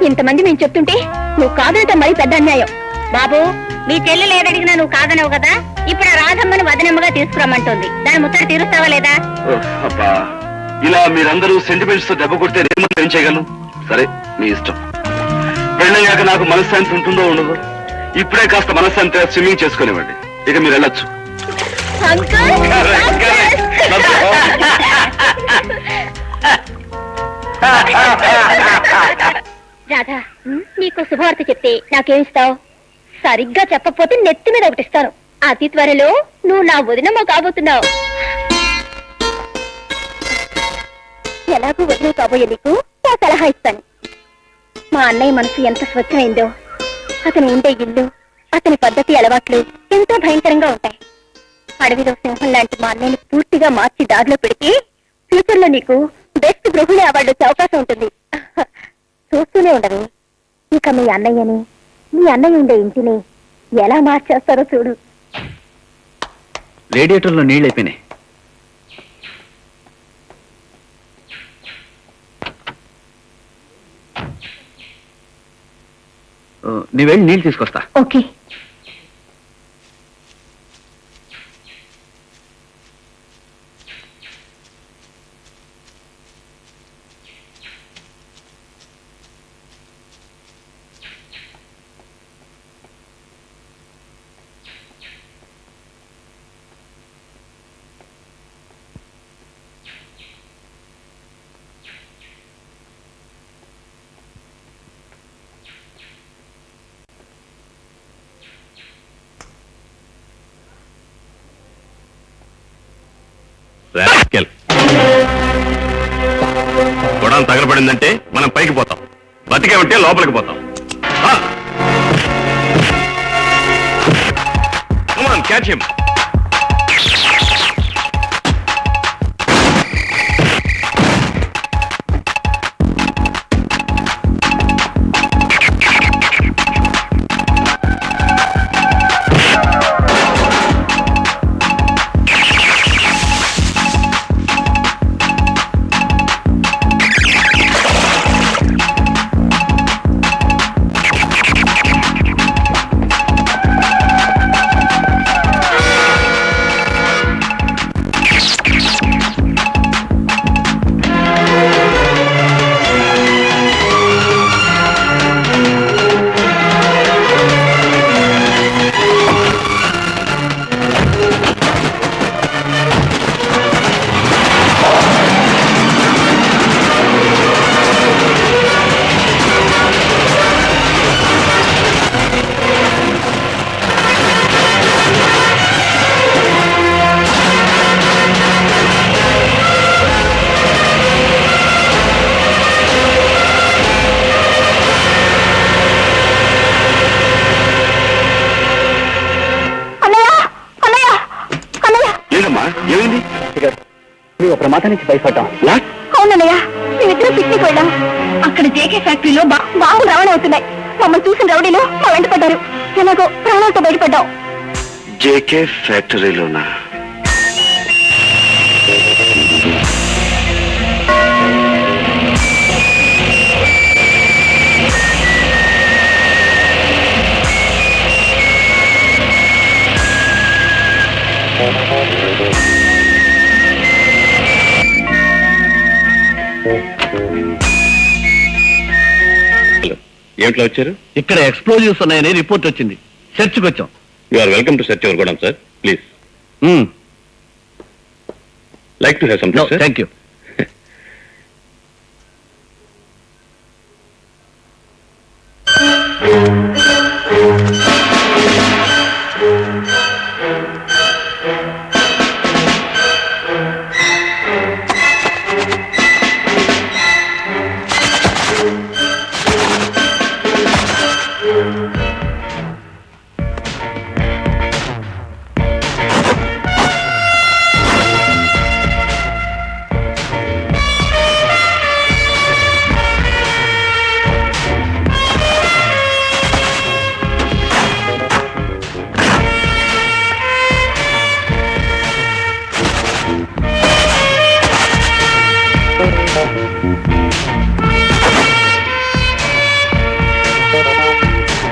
ఇంతమంది మేము చెప్తుంటే నువ్వు కాదంటే మరి పెద్ద అన్యాయం. బాబు, మీ చెల్లెలు ఏదడిగినా నువ్వు కాదనవు కదా, ఇప్పుడు ఆ రాధమ్మని వదనమ్మగా తీసుకురమ్మంటుంది. దాని ముచ్చట తీరుస్తావా లేదా? అబ్బా, ఇలా మీరందరూ సెంటిమెంట్స్ తో దెబ్బ కొడితే ఏం చేయగలను? సరే, మీ ఇష్టం. పెళ్ళయ్యాక నాకు మనశ్శాంతి ఉంటుందో ఉండదో. ఇప్పుడే కాస్త మనశ్శాంతిగా స్విమ్మింగ్ చేసుకునేవ్వండి. ఇక మీరు వెళ్ళొచ్చు. రాధా, నీకు శుభవార్త చెప్తే నాకేమిస్తావు? సరిగ్గా చెప్పకపోతే నెత్తి మీద ఒకటిస్తాను. అతి త్వరలో నువ్వు నా వదినమ్మ కాబోతున్నావు. ఎలాగూ వదిన కాబోయే నీకు నా సలహా ఇస్తాను. మా అన్నయ్య మనసు ఎంత స్వచ్ఛమైందో, అతను ఉండే ఇల్లు, అతని పద్ధతి, అలవాట్లు ఎంతో భయంకరంగా ఉంటాయి. అడవిలో సింహం లాంటి మా అన్నయ్యని పూర్తిగా మార్చి దారిలో పెడితే ఫ్యూచర్ లో నీకు బెస్ట్ గృహిణి అవార్డు వచ్చే అవకాశం ఉంటుంది. చూస్తూనే ఉండదు. ఇక మీ అన్నయ్యని, మీ అన్నయ్య ఉండే ఇంటిని ఎలా మార్చేస్తారో చూడు. రేడియేటర్లో నీళ్ళు అయిపోయినాయి. నీ వెళ్ళి నీళ్ళు తీసుకొస్తా. ఓకే. తగలబడిందంటే మనం పైకి పోతాం, బతికే ఉంటే లోపలికి పోతాం. Catch him. ఏమైంది? మేము ప్రమాదం నుంచి భయపడ్డాం. అవునన్నయ్య, మేమిద్దరం పిక్నిక్ వెళ్ళాం. అక్కడ జేకే ఫ్యాక్టరీలో బాంబులు రవాణా అవుతున్నాయి. మమ్మల్ని చూసిన రౌడీలు మా వెంట పడ్డారు. ఎలాగో ప్రాణాలతో బయటపడ్డాం. జేకే ఫ్యాక్టరీలోనా? ఏమిట్లో వచ్చారు? ఇక్కడ ఎక్స్ప్లోజివ్స్ ఉన్నాయని రిపోర్ట్ వచ్చింది. చర్చ్కి వచ్చాం. You are welcome to search our godown sir. Please like to have something sir. Thank you.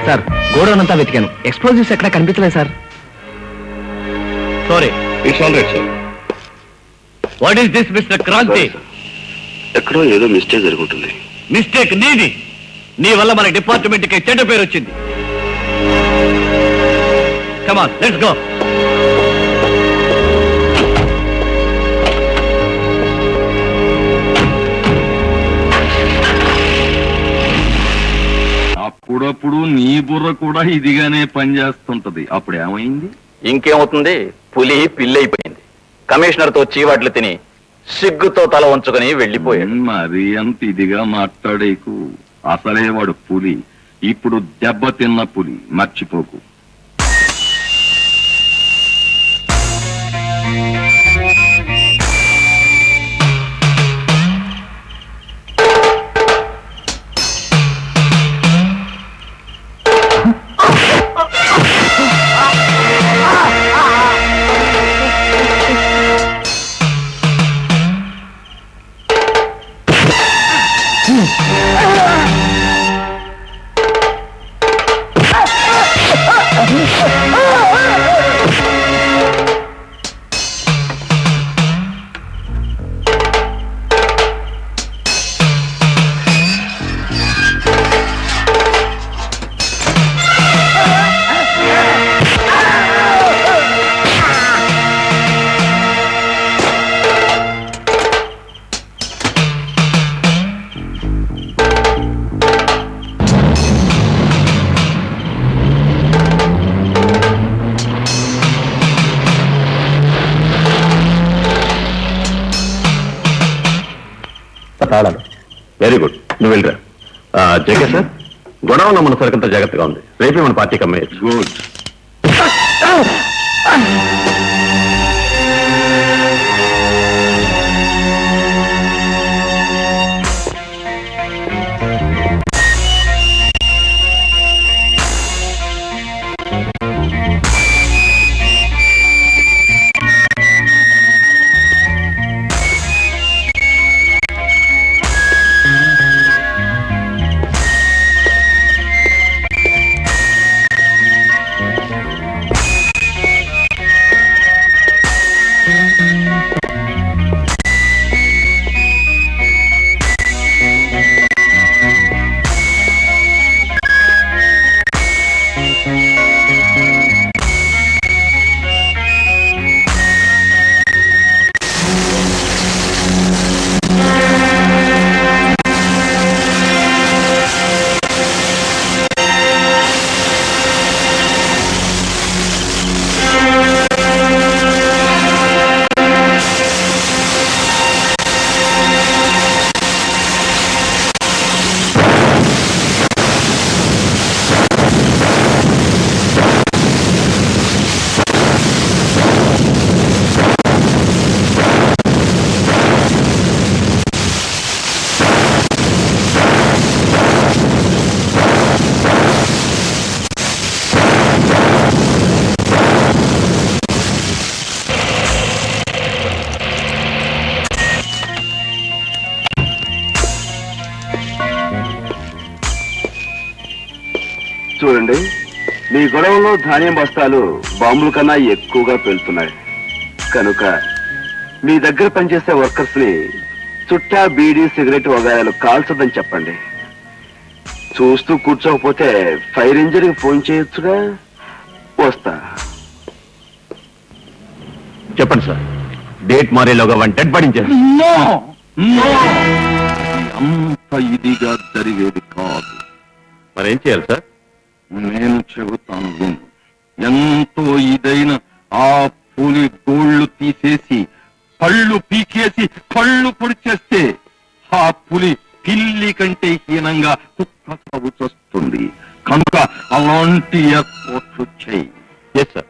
Sir, godown అంతా వెతికాను. ఎక్స్ప్లోజివ్స్ ఎక్కడ కనిపించలేదు sir. Sorry. It's all right sir. What is this mister Kranti? ఎక్కడో ఏదో మిస్టేక్ జరుగుతుంది. మిస్టేక్ నీది. నీ వల్ల మన డిపార్ట్మెంట్ కి చెడ్డ పేరు వచ్చింది. Come on, let's go. అప్పుడప్పుడు నీ బుర్ర కూడా ఇదిగానే పనిచేస్తుంటది. అప్పుడు ఏమైంది? ఇంకేమవుతుంది? పులి పిల్లైపోయింది. కమిషనర్ తో చీవాట్లు తిని సిగ్గుతో తల వంచుకొని వెళ్లిపోయాడు. మరి అంత ఇదిగా మాట్లాడేకు. అసలే వాడు పులి. ఇప్పుడు దెబ్బ తిన్న పులి, మర్చిపోకు. తాళాలు వెరీ గుడ్, నువ్వు వెళ్ళరా. జగన్ సార్, గొడవ ఉన్న మన సరికంత జాగ్రత్తగా ఉంది. రేపే మన పార్టీకి అమ్మేయచ్చు. గుడ్. చూడండి, మీ గొడవలో ధాన్యం బస్తాలు బాంబుల కన్నా ఎక్కువగా పెళ్తున్నాయి కనుక మీ దగ్గర పనిచేసే వర్కర్స్ ని చుట్టా బీడీ సిగరెట్ వగాయాలు కాల్చదని చెప్పండి. చూస్తూ కూర్చోకపోతే ఫైర్ ఇంజన్కి ఫోన్ చేయొచ్చుగా. వస్తా. చెప్పండి సార్, డేట్ మారేలోగా వన్ డెడ్ పడించారు. అంత ఇదిగా జరిగేది కాదు. మరేం చేయాలి సార్? నేను చెబుతాను విను. ఎంతో ఇదైన ఆ పులి గోళ్లు తీసేసి పళ్ళు పీకేసి కళ్ళు పొడిచేస్తే ఆ పులి పిల్లి కంటే హీనంగా కుక్క సాగు చేస్తుంది. కనుక అలాంటి ఏర్పాట్లు చేయి. Yes sir.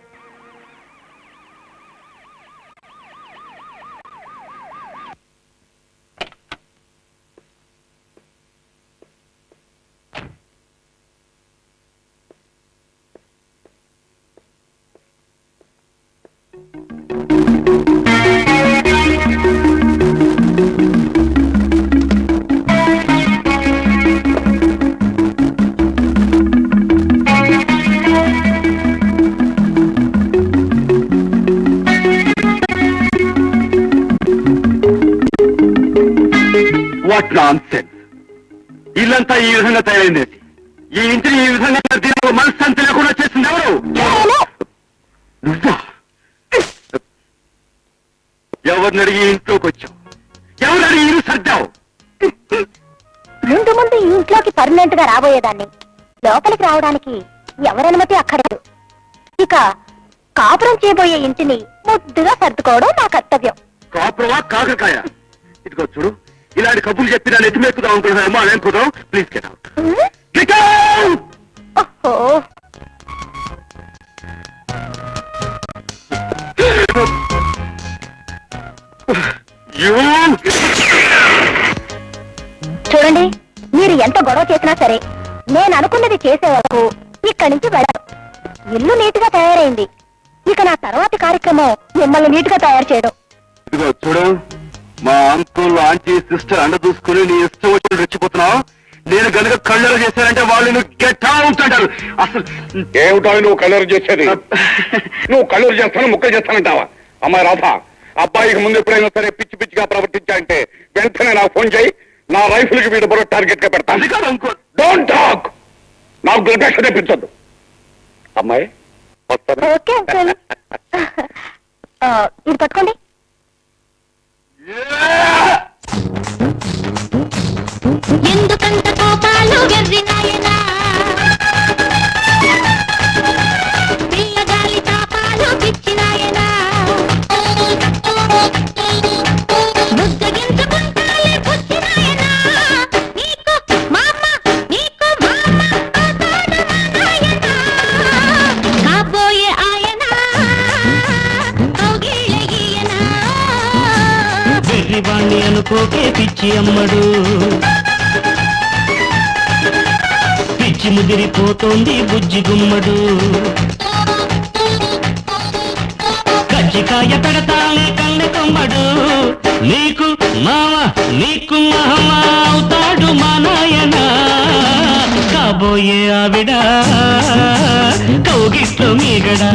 What nonsense! ఇల్లంతా ఈ విధంగా తయారైంది. ఈ ఇంటిని ఈ విధంగా దీనికి మనశ్శాంతి లేకుండా చేసింది ఎవరు? నువ్వా? ఎవరిని అడిగి ఇంట్లోకి వచ్చావు? ఎవరు అడిగి ఇల్లు సర్దావు? ముందు ముందు ఈ ఇంట్లోకి పర్మనెంట్ గా రాబోయేదాన్ని. లోపలికి రావడానికి ఎవరనుమతి అక్కర్లేదు. ఇక కాపురం చేయబోయే ఇంటిని ముద్దుగా సర్దుకోవడం నా కర్తవ్యం. కాపురమా కాకరకాయ? ఇదిగో చూడు, ఇలాంటి కబుర్లు చెప్పి నా నెత్తి మెక్కుదాం అనుకుంటున్నామో అదేం కుదరం. Please get out. Get out! ఓహో, చూడండి, మీరు ఎంత గొడవ చేసినా సరే నేను అనుకున్నది చేసే వరకు ఇక్కడి నుంచి వెళ్ళను. ఇల్లు నీట్ గా తయారైంది. ఇక నా తర్వాతి కార్యక్రమం మిమ్మల్ని నీట్ గా తయారు చేయడం. ఇదిగో చూడు, మా అంకుల్ ఆంటీ సిస్టర్ అండ చూసుకుని నీ ఇష్టం వచ్చి రెచ్చిపోతున్నావు. నేను గనుక కళ్ళెర చేశానంటే వాళ్ళు గెట్టా ఉంటారు. అసలు ఏమిటో నువ్వు కళ్ళెర చేసేది? నువ్వు కళ్ళెర చేస్తాను, ముక్కలు చేస్తానంటావా? అమ్మాయి రాధా, అబ్బాయికి ముందు ఎప్పుడైనా సరే పిచ్చి పిచ్చిగా ప్రవర్తించాలంటే వెంటనే నాకు ఫోన్ చేయి. నా రైఫిల్ కి వీడు బరో టార్గెట్ గా పెడతాను. అది కాదు అంకుల్. Don't talk. నాకు దుర్గక్ష తెప్పించొద్దు. అమ్మాయి వస్తాను. Okay uncle. ఇది పట్టుకోండి. ఎందుకంత కోపాలు వెర్రినాయనా, పిల్లగాలి తాపాలు పిచ్చినాయనా, ముద్దగించుకుంటాలే పుచ్చినాయనా, వెర్రివాణ్ణి అనుకోకే పిచ్చి అమ్మడు, పిచ్చి ముదిరిపోతోంది బుజ్జి గుమ్మడు. కజ్జికాయ పెడతానే కన్నె కొమ్మడు, నీకు మామ నీకు మామ అవుతాడు మా నాయన, కాబోయే ఆవిడ కౌగిట్లో మీగడా.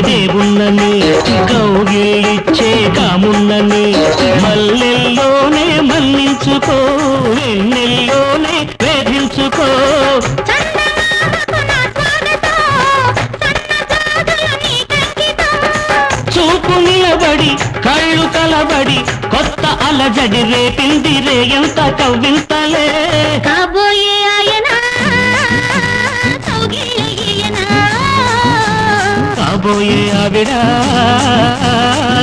దేవున్నని కౌగిలిచ్చే కామున్నని మల్లెల్లోనే మన్నించుకో, వెన్నెల్లోనే వేధించుకో. చూపు నిలబడి కళ్ళు కలబడి కొత్త అలజడి రేపింది రే ఎంత కవ్వింతలే. కాబోయే ఆయన కాబోయే ఆవిడ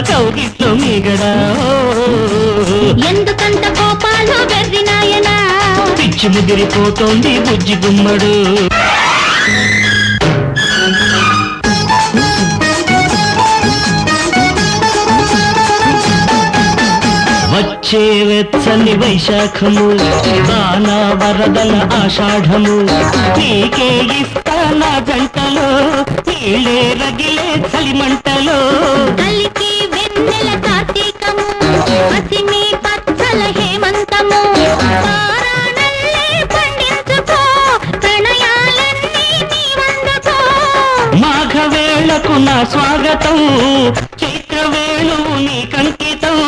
కౌగిట్లో మీగడా. ఎందుకంత కోపాలు వెర్రి నాయనా, పిచ్చి ముదిరిపోతోంది బుజ్జి గుమ్మడు. వచ్చే వెచ్చని వైశాఖము, బానా వరదల ఆషాఢము, నీకే ఇస్తా నా జంటలో నీళ్ళే రగిలే చలిమంటలో. కలికి వెన్నెల కార్తీకము, పసిమి పచ్చల హేమంతము, తారానల్లే పండించుకో, ప్రణయాలన్నీ నీవందుకో. మాఘవేళకు నా స్వాగతం, చైత్రవేళువు నీ కంకితం.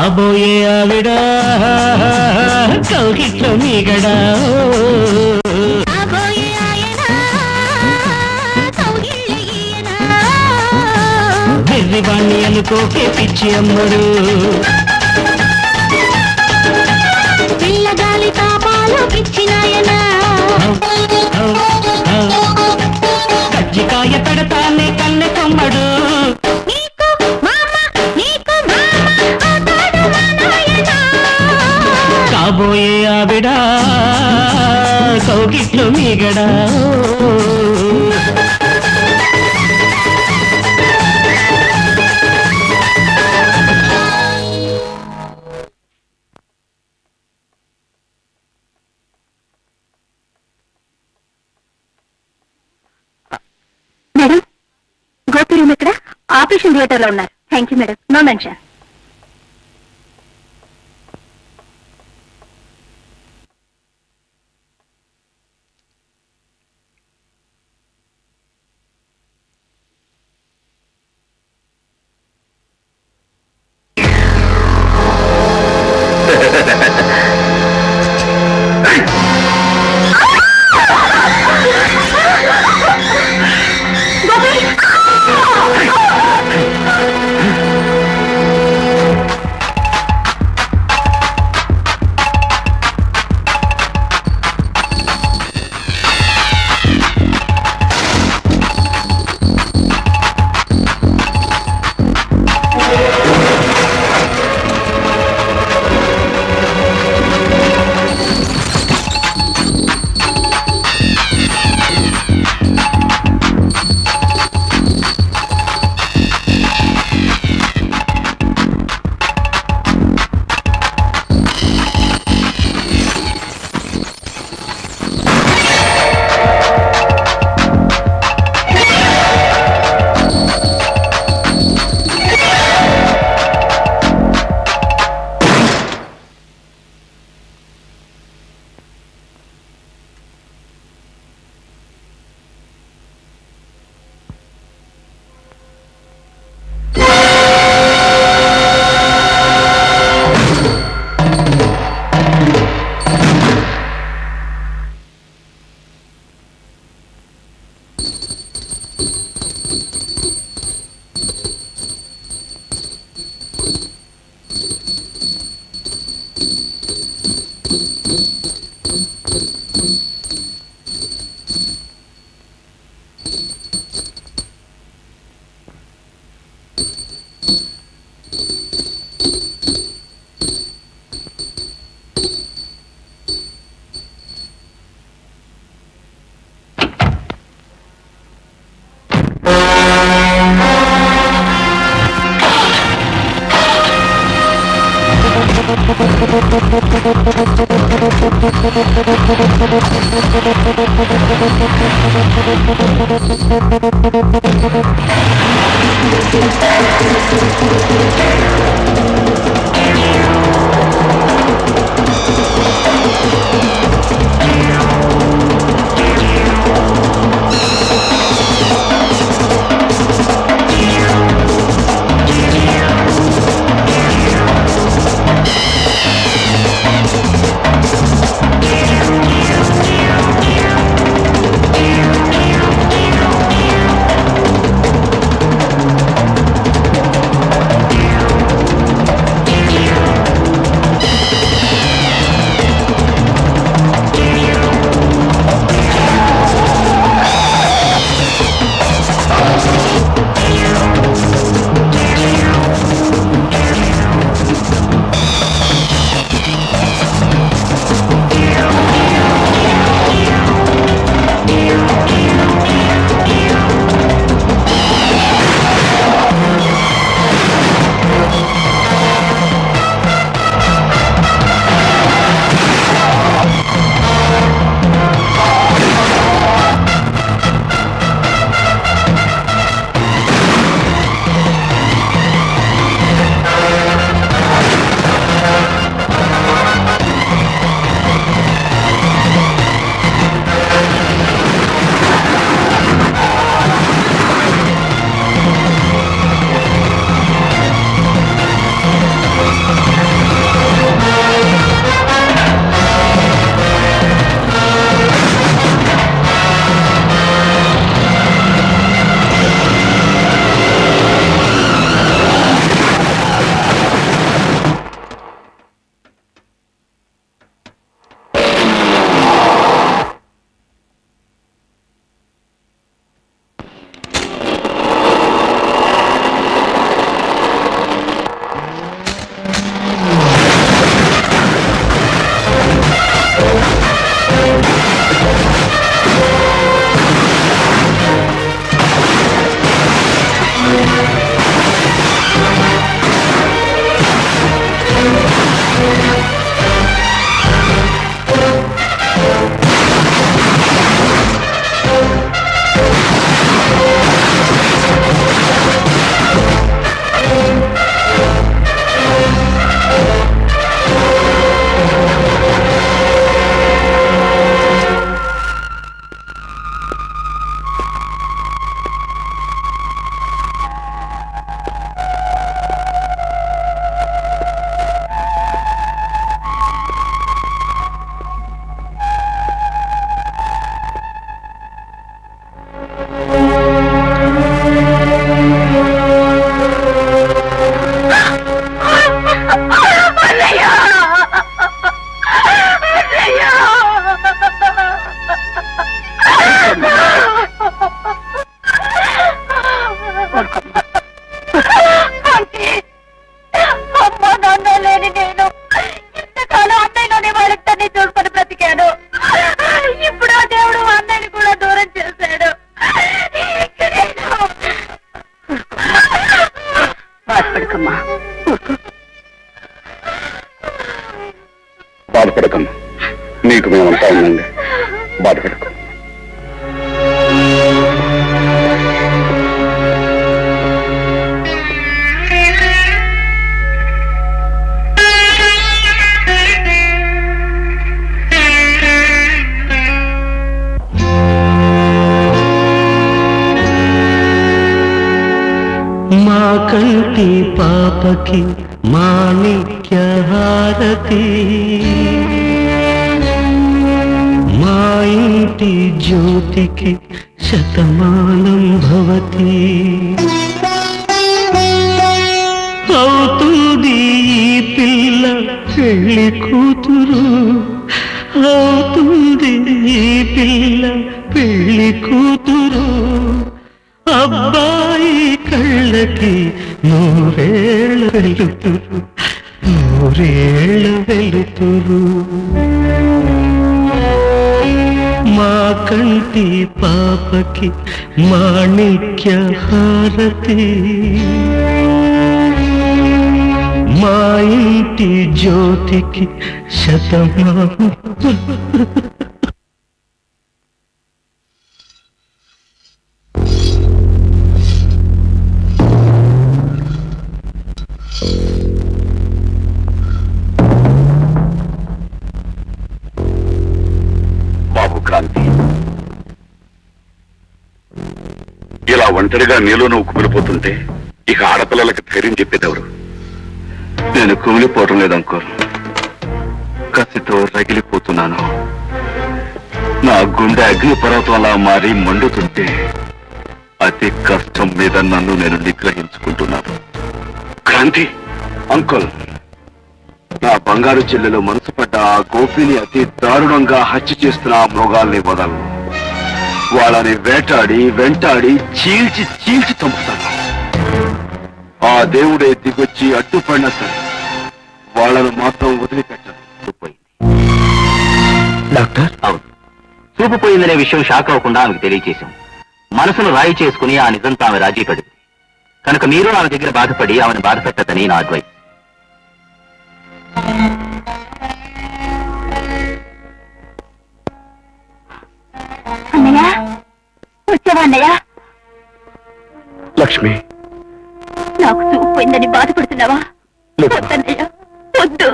కాబోయే ఆవిడ కౌగిట్లో మీగడా. వెర్రివాణ్ణి అనుకోకే పిచ్చి అమ్మడు, పిల్లగాలి తాపాలు పిచ్చి నాయనా, కజ్జికాయ పెడతానే కన్నె కొమ్మడు. కాబోయే ఆవిడ కౌగిట్లో మీగడా. మేడం, గోపి రూమ్ ఇక్కడ ఆపరేషన్ థియేటర్ లో ఉన్నారు. Thank you madam, no mention. బాధపడకమ్మా, నీకు మేమంతా ఉందండి, బాధపడకు. మా కంటి పాపకి మాణిక్య హారతి, మా ఇంటి జ్యోతికి శతమానం భవతి. అవుతుంది ఈ పిల్ల పెళ్లి కూతురు, అవుతుంది ఈ పిల్ల పెళ్లి కూతురు. అబ్బాయి కళ్ళకి నూరేళ్ళ వెలుతురు, నూరేళ్ళ వెలుతురు. మా కంటి పాపకి మాణిక్య హారతి, మా ఇంటి జ్యోతికి శతమానం. బాబు క్రాంతి, ఇలా ఒంటరిగా నీలో నువ్వు కుమిలిపోతుంటే ఇక ఆడపిల్లలకి ధైర్యం చెప్పేదెవరు? నేను కుమిలిపోవటం లేదు అంకుల్, కసితో రగిలిపోతున్నాను. నా గుండె అగ్నిపర్వతంలా మారి మండుతుంటే అతి కష్టం మీద నన్ను నేను నిగ్రహించుకుంటున్నాను. క్రాంతి, అంకుల్, నా బంగారు చెల్లెలు మనసు పడ్డ ఆ గోపిని అతి దారుణంగా హత్య చేస్తున్న ఆ మృగాల్ని వదలను. వాళ్ళని వేటాడి వెంటాడి చీల్చి చీల్చి చంపుతాను. ఆ దేవుడే దిగొచ్చి అడ్డుపడినా సరే వాళ్ళను మాత్రం వదిలిపెట్టను. డాక్టర్, అవును, చూపు పోయిందనే విషయం షాక్ అవ్వకుండా ఆమెకు తెలియచేశాం. మనసును రాయి చేసుకుని ఆ నిజంతో ఆమె రాజీ పడింది కనుక మీరు ఆమె దగ్గర బాధపడి ఆమెను బాధ పెట్టదని నా అడ్వైస్. అన్నయ్య, వచ్చావా అన్నయ్య? లక్ష్మి, నాకు చూపు పోయిందని బాధపడుతున్నావా? వద్దన్నయ్య, వద్దు.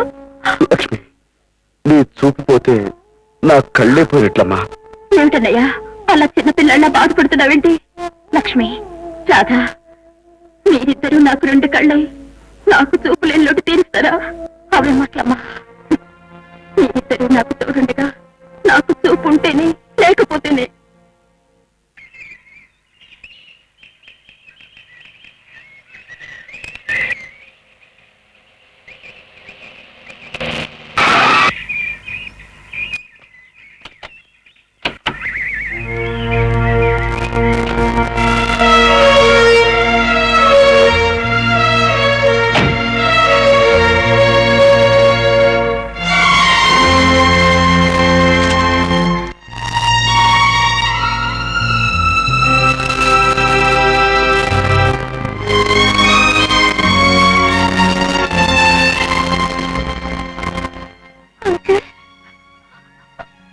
లక్ష్మి, నీ చూపు పోతే నా కళ్ళే పోయినట్లమ్మా. ఏమిటన్నయ్యా అలా చిన్నపిల్లల్లా బాధపడుతున్నావేంటి? లక్ష్మి, రాధా, మీరిద్దరూ నాకు రెండు కళ్ళై నాకు చూపులేని లోటు తీరుస్తారా? అవే మాటలమ్మా. మీరిద్దరూ నాకు తోడుండగా నాకు చూపు ఉంటేనే లేకపోతేనే.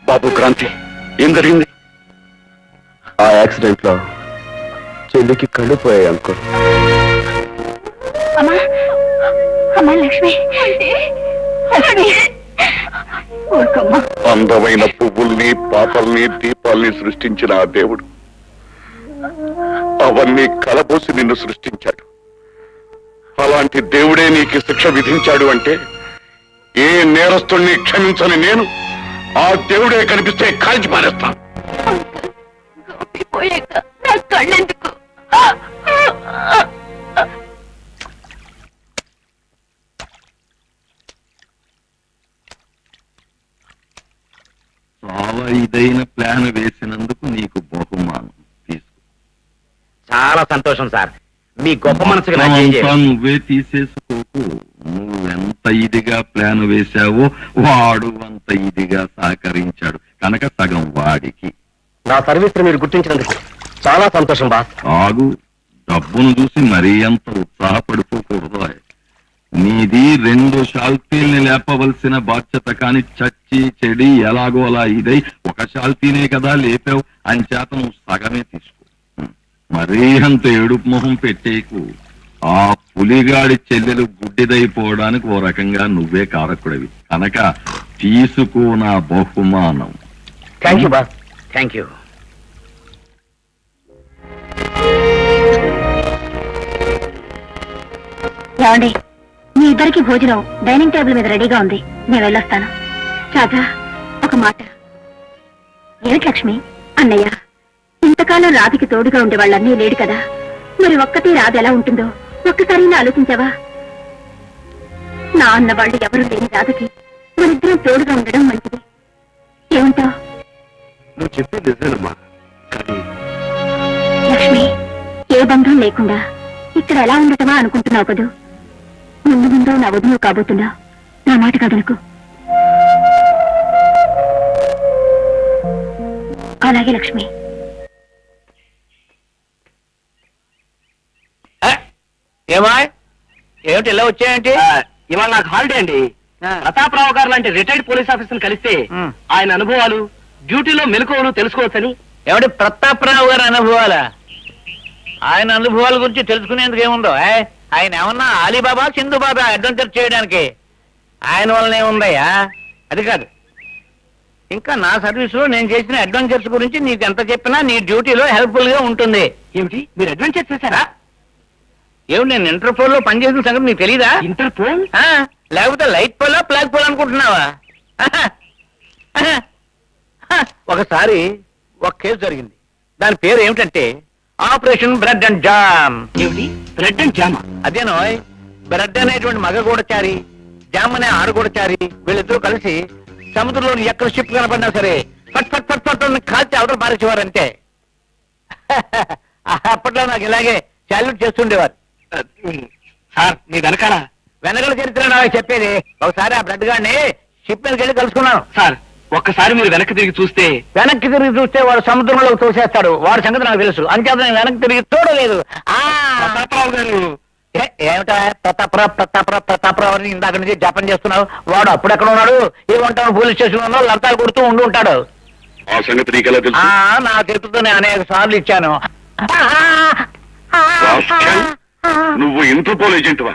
బాబు క్రాంతి, ఏం జరిగింది? ఆ యాక్సిడెంట్ లో చెల్లికి కళ్ళు పోయాయి అంకుల్. అమ్మా, అమ్మా లక్ష్మి, లక్ష్మి, ఊరుకోమ్మా. అందమైన పువ్వుల్ని, పాపల్ని, దీపాల్ని సృష్టించిన ఆ దేవుడు అవన్నీ కలబోసి నిన్ను సృష్టించాడు. అలాంటి దేవుడే నీకు శిక్ష విధించాడు అంటే ఏ నేరస్తుల్ని క్షమించని నేను ఆ దేవుడే కనిపిస్తే కాల్చి పారేస్తా. పోయాక నా కళ్ళెందుకు? చాలా ఇదైన ప్లాన్ వేసినందుకు నీకు బహుమానం తీసుకో. చాలా సంతోషం సార్, మీ గొప్ప మనసుకు నాకు ఏం అంతా చేయాలి? నువ్వే తీసేసుకోకు. నువ్వెంత ఇదిగా ప్లాన్ వేశావో వాడు అంత ఇదిగా సహకరించాడు కనుక సగం వాడికి. నా సర్వీస్ మీరు గుర్తించినందుకు చాలా సంతోషం బాస్. ఆగు, డబ్బును చూసి మరీ అంత ఉత్సాహపడిపోకూడదు. నీది 2 షాల్తీల్ని లేపవలసిన బాధ్యత, కాని చచ్చి చెడి ఎలాగో అలా ఇదై ఒక షాల్తీనే కదా లేపావు, అంచేత నువ్వు సగమే తీసుకో. మరీ అంత ఏడుపు మొహం పెట్టేకు. ఆ పులిగాడి చెల్లెలు గుడ్డిదైపోవడానికి ఓ రకంగా నువ్వే కారకుడివి కనుక తీసుకో నా బహుమానం. Thank you boss. Thank you. ఏమండి, మీ ఇద్దరికి భోజనం డైనింగ్ టేబుల్ మీద రెడీగా ఉంది, నేను వెళ్ళొస్తాను. రాధా, ఒక మాట. ఏమిటి లక్ష్మి? అన్నయ్య ఇంతకాలం రాధకి తోడుగా ఉండే వాళ్ళన్నీ లేడు కదా, మరి ఒక్కతే రాధ ఎలా ఉంటుందో ఒక్కసారి ఆలోచించావా? నా అన్న వాళ్ళు ఎవరు లేని రాధకి మనిద్దరం తోడుగా ఉండడం మంచిది. ఏమంటావు? నువ్వు చెప్పింది నిజమేనమ్మా, కానీ లక్ష్మి, ఏ బంధం లేకుండా ఇక్కడ ఎలా ఉండటమా అనుకుంటున్నావు కదూ? ముందు ముందు నా వదిన కాబోతున్నా, నా మాట కదలకు. అలాగే లక్ష్మి. ఏమా, ఏమిటి ఇలా వచ్చాయంటే? ఇవాళ నాకు హాలిడే అండి. ప్రతాపరావు గారు లాంటి రిటైర్డ్ పోలీస్ ఆఫీసర్ కలిస్తే ఆయన అనుభవాలు, డ్యూటీలో మెలకువలు తెలుసుకోవచ్చని. ఎవడి ప్రతాపరావు గారి అనుభవాలా? ఆయన అనుభవాల గురించి తెలుసుకునేందుకు ఏముందో? ఆయన ఏమన్నా అలీబాబా సింధుబాబా అడ్వెంచర్ చేయడానికి? ఆయన వల్లనే ఉందయ్యా. అది కాదు, ఇంకా నా సర్వీస్ లో నేను చేసిన అడ్వెంచర్స్ గురించి నీకు ఎంత చెప్పినా నీ డ్యూటీలో హెల్ప్ఫుల్ గా ఉంటుంది. ఏమిటి, మీరు అడ్వెంచర్ చేశారా? ఏమిటి, నేను ఇంటర్పోల్ లో పనిచేసిన సంగతి నీకు తెలీదా? ఇంటర్పోల్? లేకపోతే లైట్ పోలా ఫ్లాగ్ పోల్ అనుకుంటున్నావా? ఒకసారి ఒక కేసు జరిగింది. దాని పేరు ఏమిటంటే ఆపరేషన్ బ్రెడ్ అండ్ జామ్. ఏమిటి, బ్రెడ్ అండ్ జామా? అదేనో, బ్రెడ్ అనేటువంటి మగ గూడచారి, జామ్ అనే ఆడగూడచారి, వీళ్ళిద్దరూ కలిసి సముద్రంలోని ఎక్కడ షిప్ కనపడినా సరే పట్ పట్ పట్ పట్ కాల్చి అవతల పారేసేవారంటే. అప్పట్లో నాకు ఇలాగే సాల్యూట్ చేస్తుండేవారు. సార్, మీ వెనకల చరిత్ర నాకు చెప్పేది. ఒకసారి ఆ బ్రెడ్ గాడిని షిప్ మీదకి వెళ్ళి కలుసుకున్నాను. సార్, ఒక్కసారి మీరు వెనక్కి తిరిగి చూస్తే వాడు సముద్రంలో తోసేస్తాడు. వాడి సంగతి నాకు తెలుసు. అంచేత నేను వెనక్కి తిరిగి చూడలేదు. ప్రతాపరావు గారు. ఏమిటా ప్రతాపరావు అని ఇందాక నుంచి జపం చేస్తున్నావు? వాడు అప్పుడెక్కడ ఉన్నాడు? ఏమంటాను, పోలీస్ స్టేషన్ లో లంతాలు కొడుతూ ఉండి ఉంటాడు. ఆ సంగతి నీకెలా తెలుసు? నా చేతులతో నేను అనేక సార్లు ఇచ్చాను. నువ్వు ఇంటర్పోల్ ఏజెంట్ వా?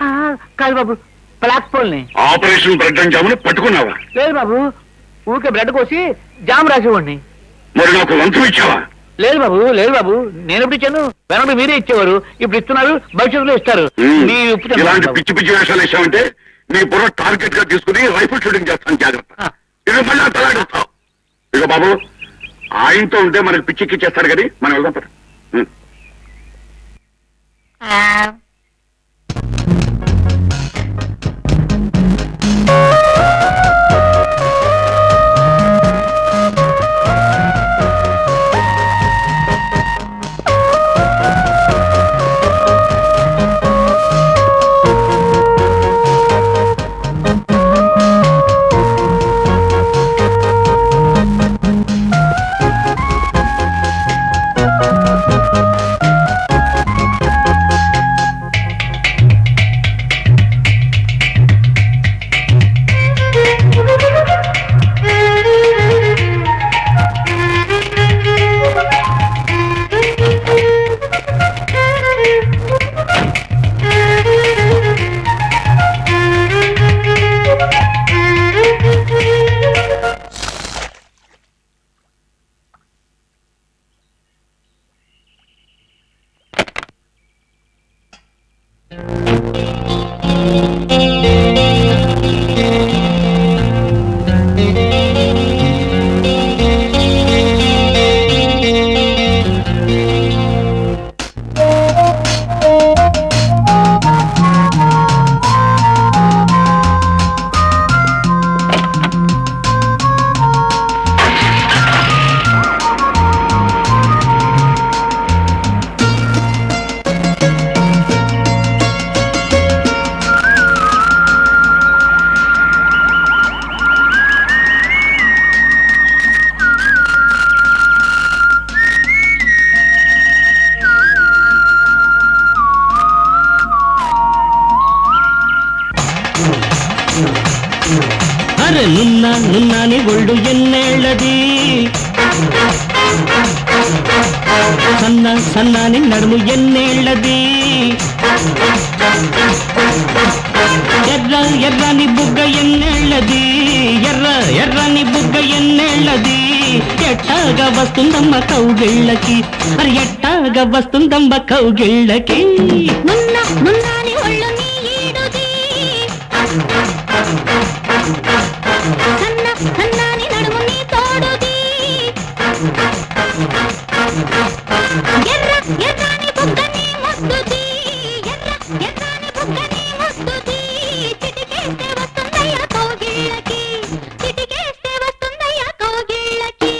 కాదు బాబు, బ్లాక్ పోల్ ని. ఆపరేషన్ బ్రెడ్ అండ్ జాముని పట్టుకున్నావా? లేదు బాబు, ఊరికే బ్రెడ్ కోసి జామ్ రాసేవాడిని. మరి నాకు లంచం ఇచ్చావా? లేదు బాబు, లేదు బాబు, నేను ఎప్పుడు ఇచ్చాను? వెనక మీరే ఇచ్చేవారు, ఇప్పుడు ఇస్తున్నారు, భవిష్యత్తులో ఇస్తారు. ఇలాంటి పిచ్చి పిచ్చి వేషాలు వేసావంటే నీ బుర్ర టార్గెట్ గా తీసుకుని రైఫిల్ షూటింగ్ చేస్తాను, జాగ్రత్త. ఇక మళ్ళీ తలాడిస్తావు. ఇక బాబు, ఆయనతో ఉంటే మనకి పిచ్చిక్కి చేస్తారు కానీ మనం వెళ్దాం పద. ಅರೆ ನುನ್ನಾನೆ ಒಳ್ಳು ಎನ್ನೇಳದಿ ಸನ್ನಾನೆ ನಡುಮು ಎನ್ನೇಳದಿ ఎర్రని బుగ్గ ఎన్నేళ్ళది ఎర్రని బుగ్గ ఎన్నేళ్ళది ఎట్టాగా వస్తుందమ్మ కౌగిళ్ళకి మరి ఎట్టాగా వస్తుందమ్మ కౌగిళ్ళకి నున్నాని ఒళ్ళు నీ ఈడుది సన్నాని నడుము నీ తోడుది ఎర్రని బుగ్గ నీ ముద్దుది ఎర్రని బుగ్గ నీ ముద్దుది చిటికేస్తే వస్తుందయ్యా కౌగిళ్ళకి చిటికేస్తే వస్తుందయ్యా కౌగిళ్ళకి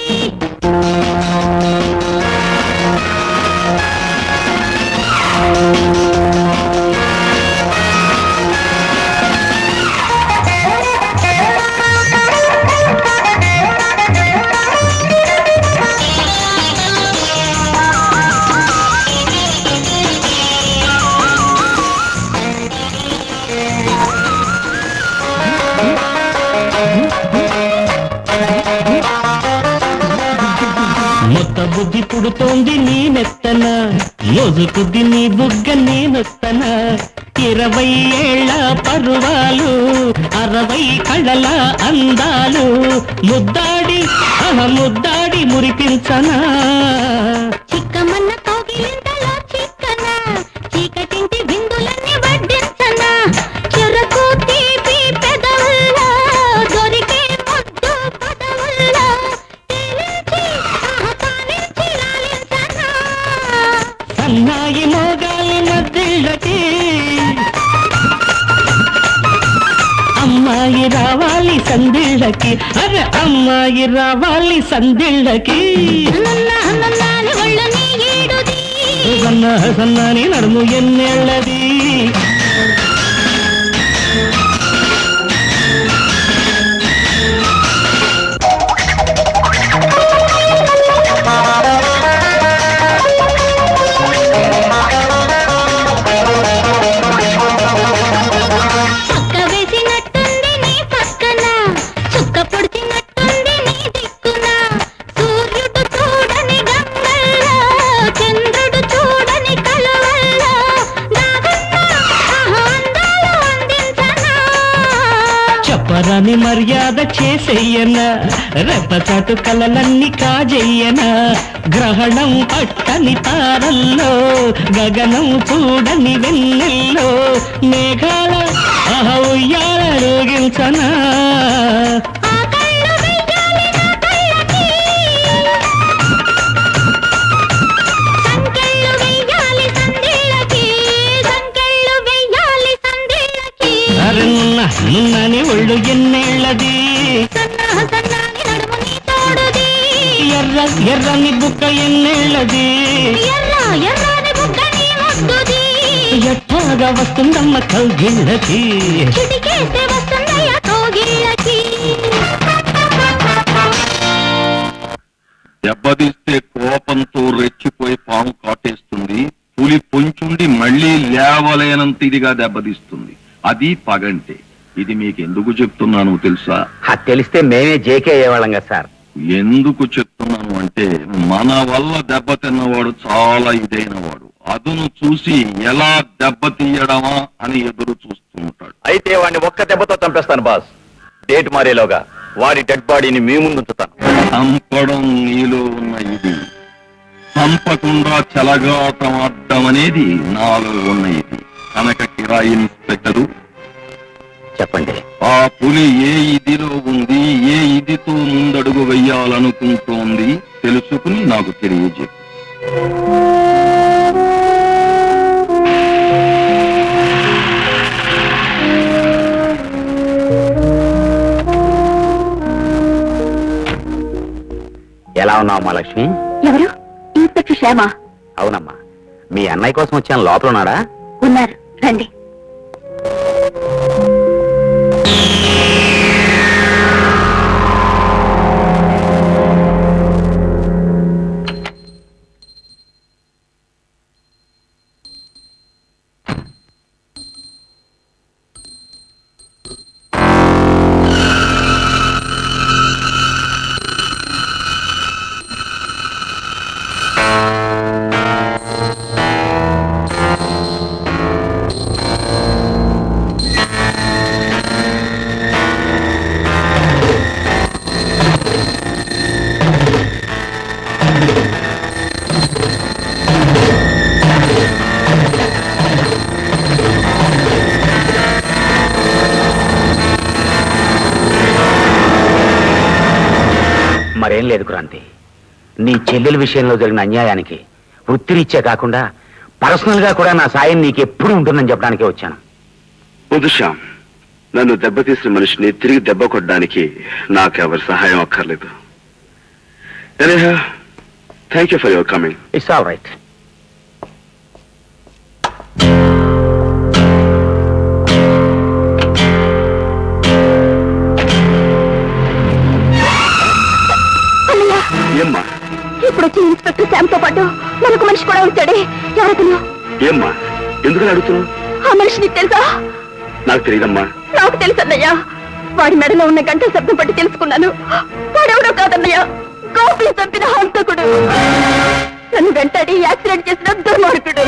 బుద్ధి పుడుతోంది నీ నెత్తన మోజుకుద్ది నీ బుగ్గ నేనొత్తన 20 ఏళ్ల పరువాలు 60 కళ్ళల అందాలు ముద్దాడి ముద్దాడి మురిపించనా చిక్కమన్న కోగిలింతలో చిక్కన చీకటింటి బిందులన్నీ వడ్డించన చెరకు తీపి పెదవుల్లో దొరికే ముద్దు పదవుల్లో తేలించి తానించి లాలించన సన్నాయి మోగాలి మద్దిళ్ళకి అమ్మాయి రావాలి సందిళ్ళకి అరే అమ్మాయి రావాలి సందిళ్ళకి నన్నాని ఒళ్ళు నీ ఈడుది సన్నాని నడుము ఎన్నేళ్ళది పక్క వేసినట్టుంది నీ పక్కన చుక్క పొడిచినట్టుంది నీ దిక్కున సూర్యుడు చూడని గంగల్లో చంద్రుడు చూడని కలవల్లో నాగన్న అందాలు అందించనా చెప్పరాని మర్యాద చేసేయనా రెప్పచాటు కలలన్నీ కాజెయ్యనా గ్రహణం పట్టని తారల్లో గగనం చూడని వెన్నెల్లో మేఘాల ఉయ్యాల రోగించనా ఆ కళ్ళు వెయ్యాలి నా కళ్ళకి సంకెళ్ళు వెయ్యాలి సందిళ్ళకి సంకెళ్ళు వెయ్యాలి సందిళ్ళకి అరే నున్నని ఒళ్ళు ఎన్నేళ్ళది సన్నాని నడుము నీ తోడుది ఎర్రని బుక్క ఎన్నేళ్ళది ఎర్రని బుగ్గ నీ ముద్దుది ఎట్టాగా వస్తుందమ్మ కౌగిళ్ళకి చిటికేస్తే వస్తుందయ్య కోగిళ్ళకి దెబ్బతీస్తే కోపంతో రెచ్చిపోయి పాము కాటేస్తుంది, పులి పొంచుండి మళ్ళీ లేవలేనంత ఇదిగా దెబ్బతీస్తుంది. అది పగంటే. ఇది మీకెందుకు చెప్తున్నాను తెలుసా? అది తెలిస్తే మేమే జేకే అయ్యేవాళ్ళం కదా సార్. ఎందుకు చెప్తున్నాను అంటే, మన వల్ల దెబ్బతిన్నవాడు చాలా ఇదైన వాడు. అదును చూసి ఎలా దెబ్బతీయడమా అని ఎదురు చూస్తూ ఉంటాడు. అయితే వాడిని ఒక్క దెబ్బతో చంపేస్తాను బాస్. డేట్ మారేలోగా వాడి డెడ్ బాడీని మీ ముందు ఉంచుతాను. చంపడం నీలో ఉన్న ఇది, చంపకుండా చెలగాటం ఆడడం అనేది నాలో ఉన్న ఇది. కనుక కిరాయి ఇన్స్పెక్టరు, చెప్పండి. ఆ పులి ఏ ఇదిలో ఉంది, ఏ ఇదితో ముందడుగు వెయ్యాలనుకుంటోంది తెలుసుకుని నాకు తెలియజేపు. ఎలా ఉన్నావు మా లక్ష్మి? ఎవరు? ఇన్స్పెక్టర్ శ్యామ. అవునమ్మా. మీ అన్నయ్య కోసం వచ్చాను, లోపల ఉన్నాడా? ఉన్నారు, రండి. మరేం లేదు క్రాంతి. నీ చెల్లెల విషయంలో జరిగిన అన్యాయానికి వృత్తిరీత్యా కాకుండా పర్సనల్ గా కూడా నా సాయం నీకెప్పుడు ఉంటుందని చెప్పడానికే వచ్చాను. వద్దు శ్యామ్, నన్ను దెబ్బతీసిన మనిషిని తిరిగి దెబ్బ కొట్టడానికి నాకెవరి సహాయం అక్కర్లేదు. Thank you for your coming. It's all right. ఏమ్మా? ఇప్పుడు వచ్చి ఇన్స్పెక్టర్ శ్యామ్ తో పాటు మరొక మనిషి కూడా వచ్చాడే. ఎవరతను? ఏమ్మా, ఎందుకు అడుగుతున్నావు? ఆ మనిషి నీకు తెలుసా? నాకు తెలియదమ్మా. నాకు తెలుసన్నయ్యా. వాడి మెడలో ఉన్న గంటల శబ్దం పట్టి తెలుసుకున్నాను. వాడెవడో కాదన్నయ్యా, గోపి. భార్యను చంపిన హంతకుడు, నన్ను వెంటాడి యాక్సిడెంట్ చేసిన దుర్మార్గుడు.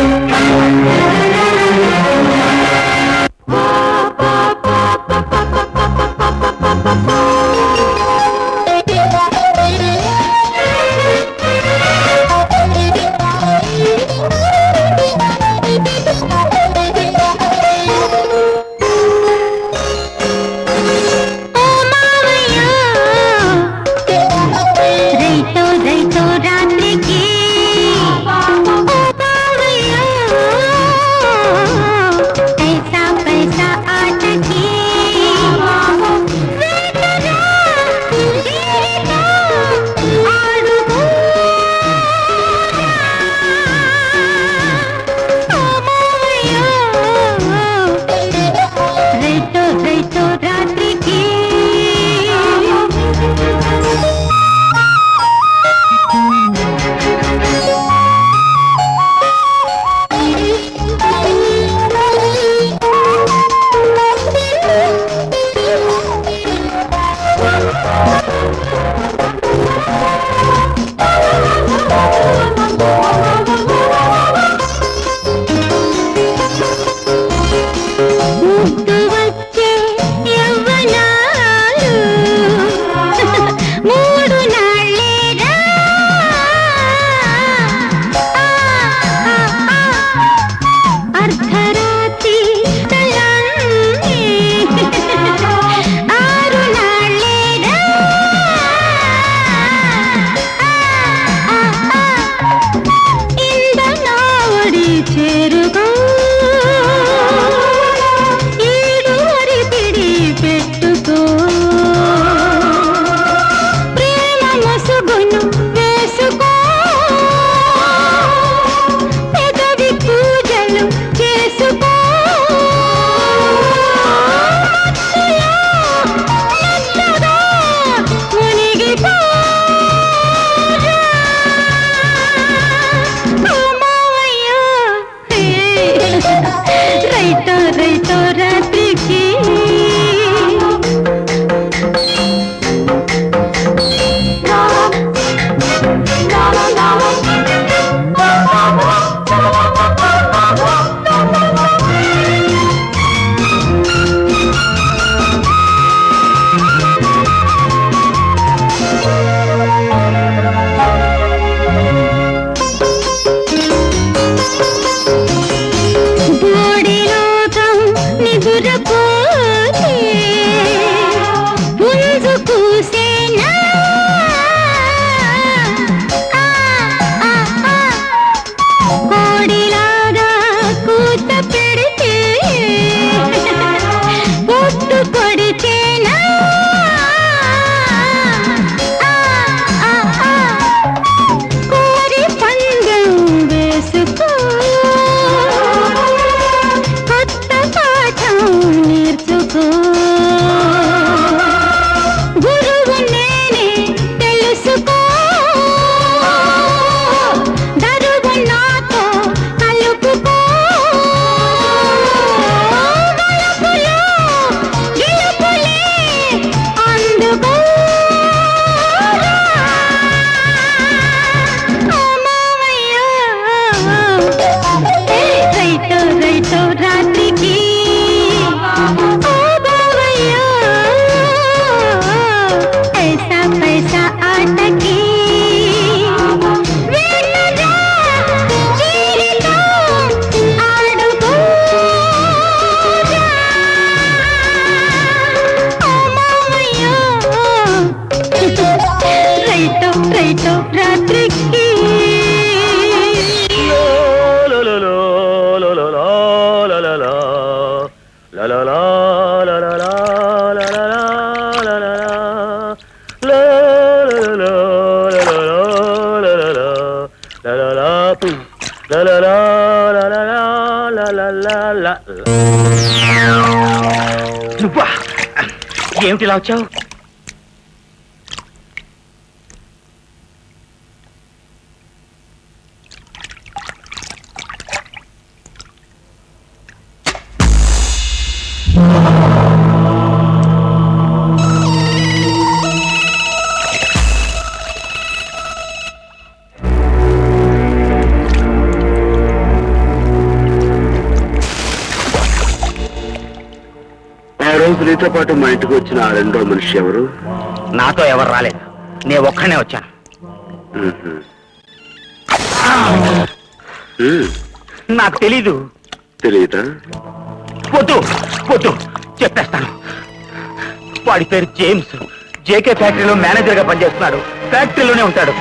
నువ్వా? ఏమిటి ఇలా వచ్చావు? నీతో పాటు మా ఇంటికి వచ్చిన ఆ రెండో మనిషి ఎవరు? నాతో ఎవరు రాలేదు, నేను ఒక్కనే వచ్చాను. నాకు తెలీదు. తెలియదా? వద్దు వద్దు, చెప్పేస్తాను. వాడి పేరు జేమ్స్. జేకే ఫ్యాక్టరీలో మేనేజర్ గా పనిచేస్తున్నాడు. ఫ్యాక్టరీలోనే ఉంటాడు.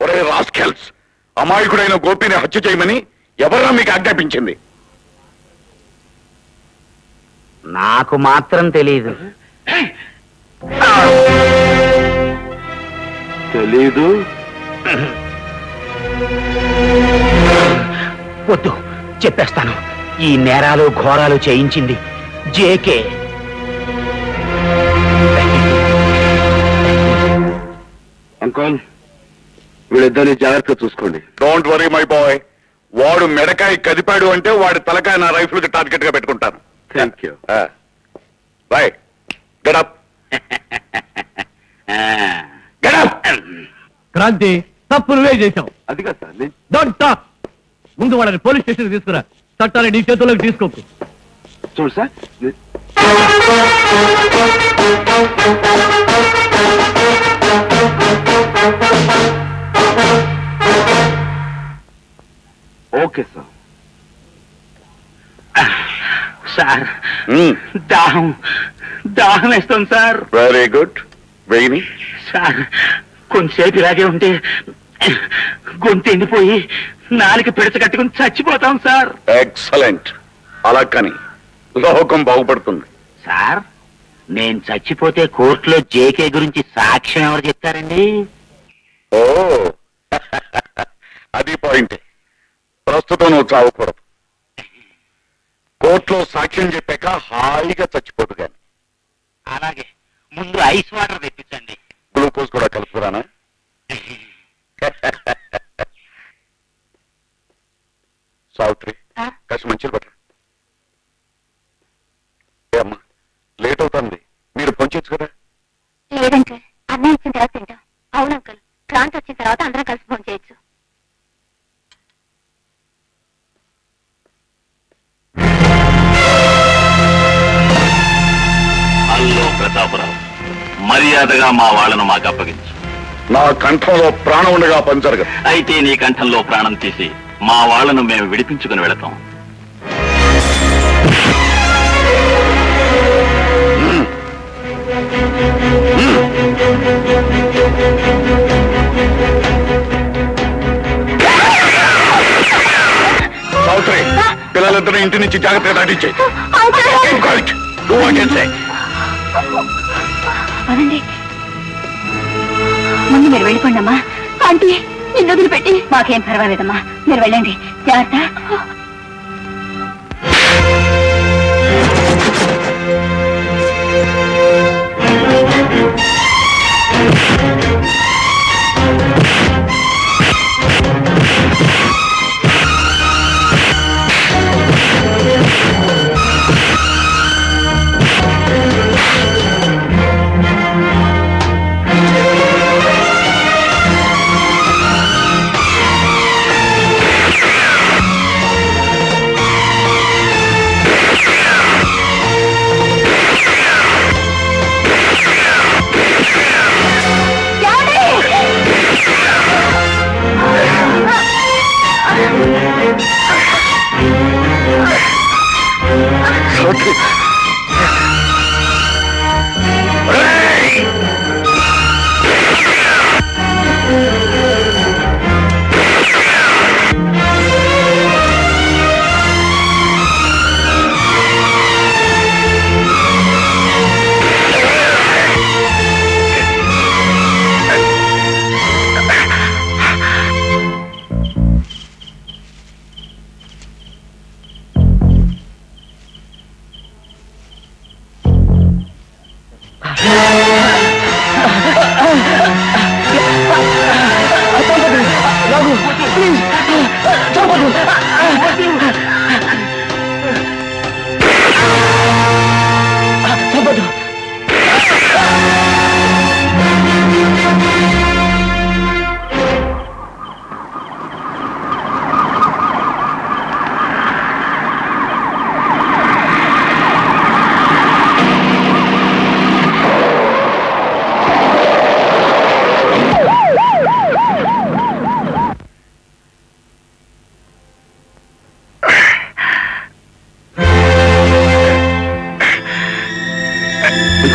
ఒరే రాస్కెల్స్, అమాయకుడైన గోపిని హత్య చేయమని ఎవరా మీకు ఆజ్ఞాపించింది? నాకు మాత్రం తెలియదు. తెలీదు. వద్దు, చెప్పేస్తాను. ఈ నేరాలు ఘోరాలు చేయించింది జేకే. అంకుల్, వీళ్ళిద్దరిని జాగ్రత్తగా చూసుకోండి. Don't worry my boy. వాడు మెడకాయ కదిపాడు అంటే వాడి తలకాయ నా రైఫిల్ కి టార్గెట్ గా పెట్టుకుంటాను. Thank you. Bye. Get up. Get up. Kranti, తప్పు నువ్వే చేశావు. అది కాదు సార్, నేను డోంట్ టాక్. ముందు వాళ్ళని పోలీస్ స్టేషన్ తీసుకురా. చట్టాన్ని నీ చేతుల్లోకి తీసుకోకు. చూడు సార్, ఓకే సార్. సార్, దాహం వేస్తుంది సార్. Very good. వెయ్యి. సార్, కొంచెంసేపు ఇలాగే ఉంటే గొంతు ఎండిపోయి నాలుక పిడచ కట్టుకుని చచ్చిపోతాం సార్. ఎక్సలెంట్. అలా కానీ లోకం బాగుపడుతుంది. సార్, నేను చచ్చిపోతే కోర్టులో జేకే గురించి సాక్ష్యం ఎవరు చెప్తారండి? ఓ అది పాయింటే. ప్రస్తుతం నువ్వు చావకూడదు. కోర్టులో సాక్ష్యం చెప్పాక హాయిగా చచ్చిపోదు గాని. అలాగే, ముందు ఐస్ వాటర్ తెప్పించండి. గ్లూకోజ్ కూడా కలుపుకురానా? సావిత్రి, కాస్త మంచిది పట్ల. అమ్మా, లేట్ అవుతుంది. మీరు పొంచొచ్చు కదా. లేదంకల్, అన్నయ్య వచ్చిన తర్వాత తింటాం. అవును అంకల్, క్రాంతి వచ్చిన తర్వాత అందరం కలిసి ఫోన్ చేయొచ్చు. హలో ప్రతాపరావు, మర్యాదగా మా వాళ్ళను మాకు అప్పగించు. నా కంఠంలో ప్రాణం ఉండగా పని జరగదు. అయితే నీ కంఠంలో ప్రాణం తీసి మా వాళ్ళను మేము విడిపించుకుని వెళతాం. సావిత్రి, పిల్లలిద్దరూ ఇంటి నుంచి జాగ్రత్తగా దాటించే. అదండి, ముందు మీరు వెళ్ళిపోండి అమ్మా. ఆంటీ, నిన్ను వదిలిపెట్టి. మాకేం పర్వాలేదమ్మా, మీరు వెళ్ళండి. జాగ్రత్త.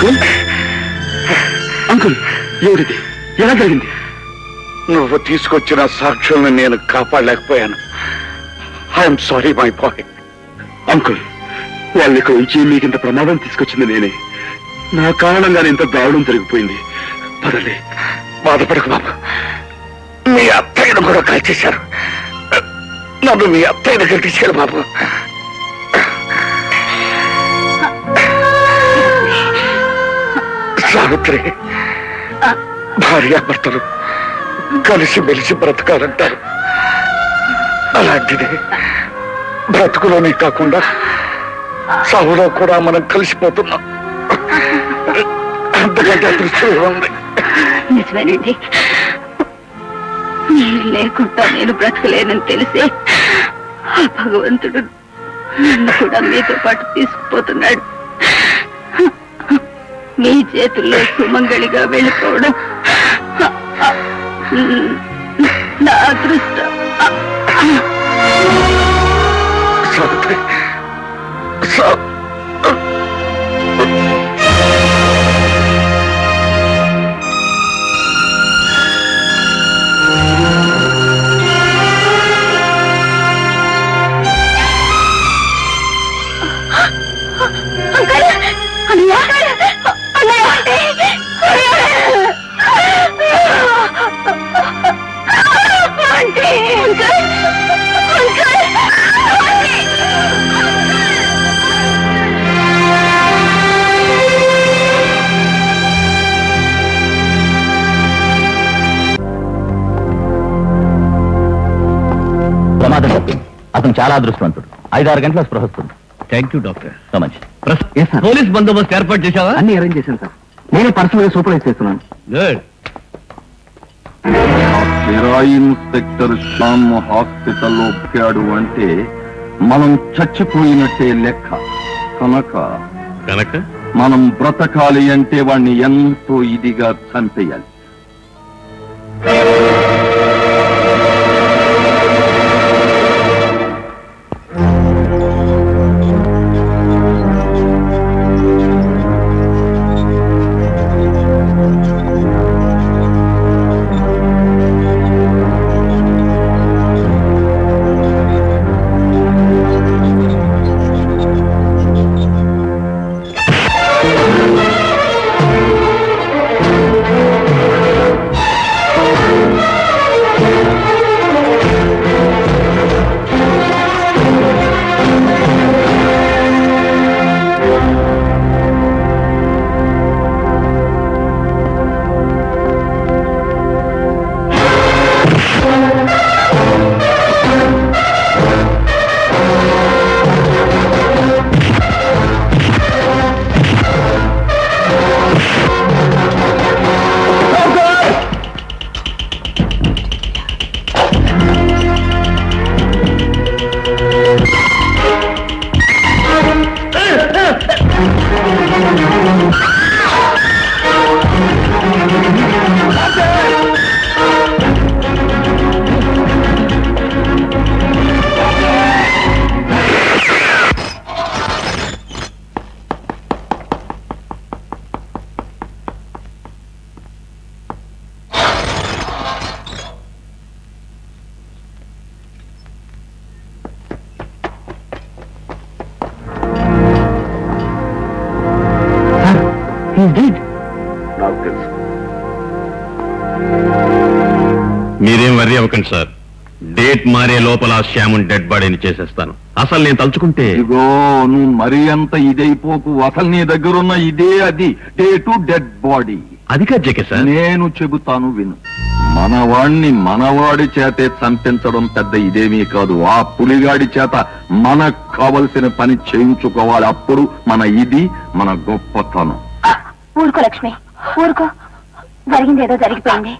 అంకుల్ అంకుల్ ఏమిటిది ఎలా జరిగింది? నువ్వు తీసుకొచ్చిన సాక్షులను నేను కాపాడలేకపోయాను. I'm sorry my boy. Uncle వాళ్ళ నుంచి మీకు ఇంత ప్రమాదం తీసుకొచ్చింది నేనే. నా కారణంగానే ఇంత దారుణం జరిగిపోయింది. పదండి, బాధపడకు బాబు. మీ అత్తయ్యను కూడా కాల్చేశారు. నన్ను మీ అత్తయ్య దగ్గర తీసుకెళ్ళి బాబు. సావిత్రి, భార్యాభర్తలు కలిసి మెలిసి బ్రతకాలంటారు. అలాంటిది బ్రతుకులోనే కాకుండా సాగులో కూడా మనం కలిసిపోతున్నాం. అంతకంటే అదృష్టం ఉంది. నిజమేనండి, మీరు లేకుండా నేను బ్రతకలేనని తెలిసే ఆ భగవంతుడు నన్ను కూడా మీతో పాటు తీసుకుపోతున్నాడు. మీ చేతుల్లో సుమంగళిగా వెళ్ళిపోవడం నా అదృష్టం. సావిత్రి, ప్రమాదం తప్పింది. అతను చాలా అదృష్టవంతుడు. 5-6 గంటల స్పృహస్తుంది. Thank you doctor. So much. Police బందోబస్తు ఏర్పాటు చేశావా? అన్ని అరేంజ్ చేశాను సార్. నేను పర్సనల్ గా సూపర్వైజ్ చేస్తున్నాను. గుడ్. కిరాయి ఇన్స్పెక్టర్ శ్యామ్ హాస్పిటల్లో ఒప్పాడు అంటే మనం చచ్చిపోయినట్టే లెక్క. కనుక మనం బ్రతకాలి అంటే వాణ్ణి ఎంతో ఇదిగా చంపేయాలి. మీరేం వర్రీ అవ్వకండి సార్. డేట్ మారే లోపల శ్యామున్ డెడ్ బాడీని చేసేస్తాను. అసలు నేను తలుచుకుంటే ఇగో నువ్వు మరీ అంత ఇదైపోకు. అసలు నీ దగ్గరున్న ఇదే అది డేటు డెడ్ బాడీ. అది కాజేకే సార్. నేను చెబుతాను విను. మనవాణ్ణి మనవాడి చేతే చంపించడం పెద్ద ఇదేమీ కాదు. ఆ పులిగాడి చేత మనకు కావలసిన పని చేయించుకోవాలి. అప్పుడు మన ఇది మన గొప్పతనం. ఊరుకో లక్ష్మి, ఊరుకో. జరిగింది ఏదో జరిగిపోయింది.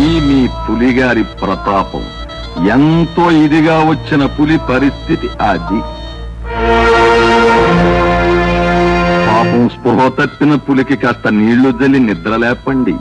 ఇది మీ పులిగారి ప్రతాపం. ఎంతో ఇదిగా వచ్చిన పులి పరిస్థితి అది. పాపం స్పృహ తప్పిన పులికి కాస్త నీళ్లు జల్లి నిద్ర లేపండి.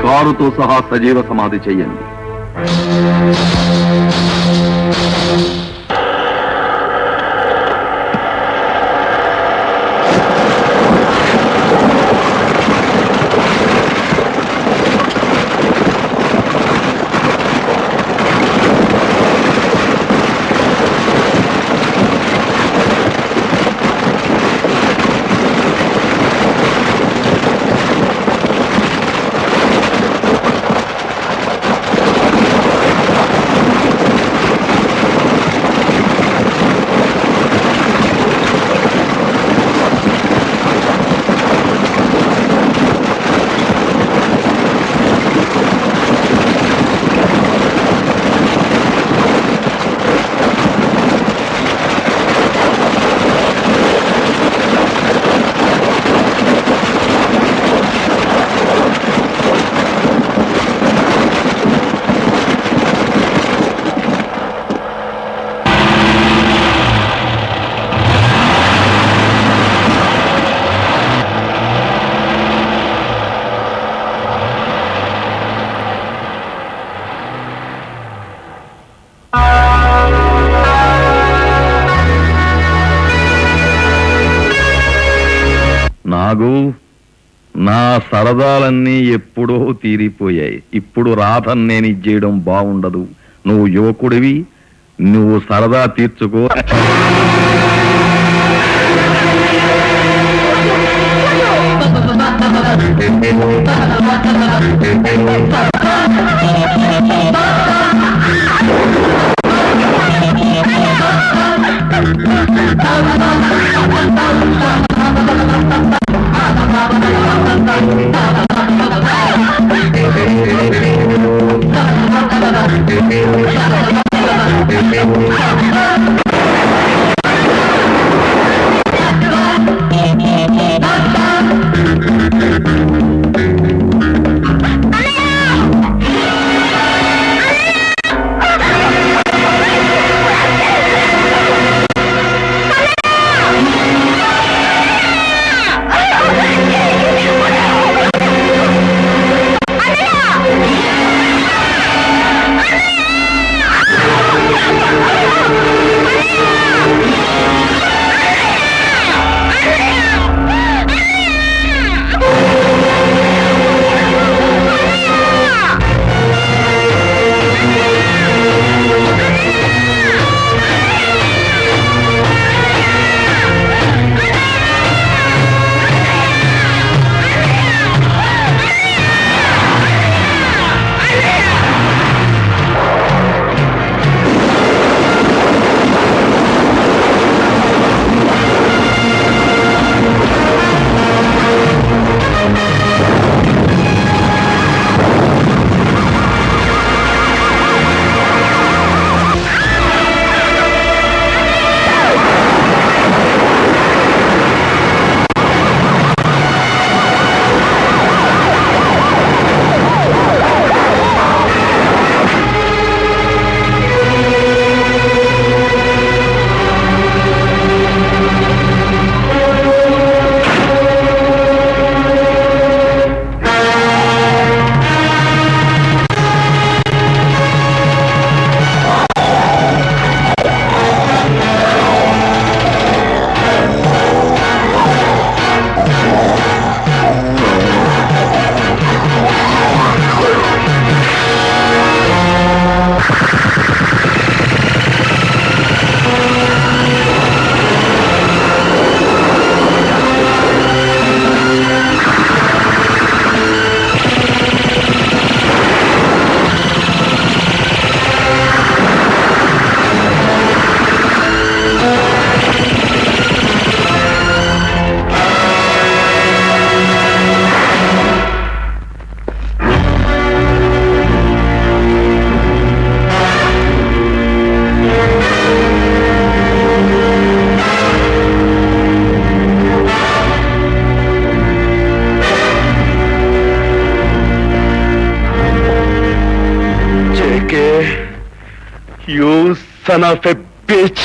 కారుతో సహా సజీవ సమాధి చెయ్యండి. నాగు, నా సరదాలన్నీ ఎప్పుడో తీరిపోయాయి. ఇప్పుడు రాధని నేను ఇచ్చేయడం బాగుండదు. నువ్వు యువకుడివి, నువ్వు సరదా తీర్చుకో. son of a bitch.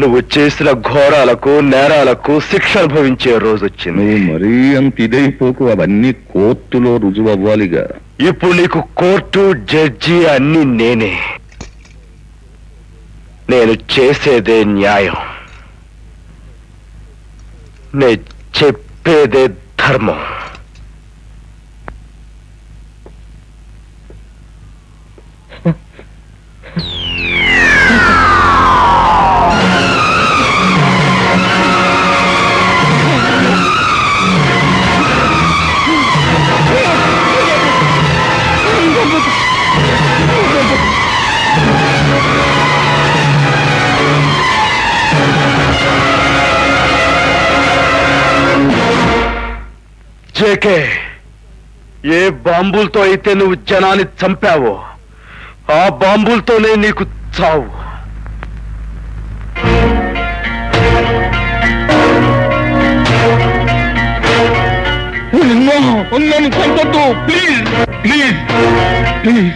నువ్వు చేసిన ఘోరాలకు నేరాలకు శిక్ష అనుభవించే రోజు వచ్చింది. నువ్వు మరీ అంత ఇదైపోకు, అవన్నీ కోర్టులో రుజువు అవ్వాలిగా. ఇప్పుడు నీకు కోర్టు జడ్జి అన్ని నేనే. నేను చేసేదే న్యాయం, నేను చెప్పేదే ధర్మం. జేకే, ఏ బాంబులతో అయితే నువ్వు జనాన్ని చంపావో ఆ బాంబులతోనే నీకు చావు. నన్ను చంపొద్దు, ప్లీజ్ ప్లీజ్ ప్లీజ్.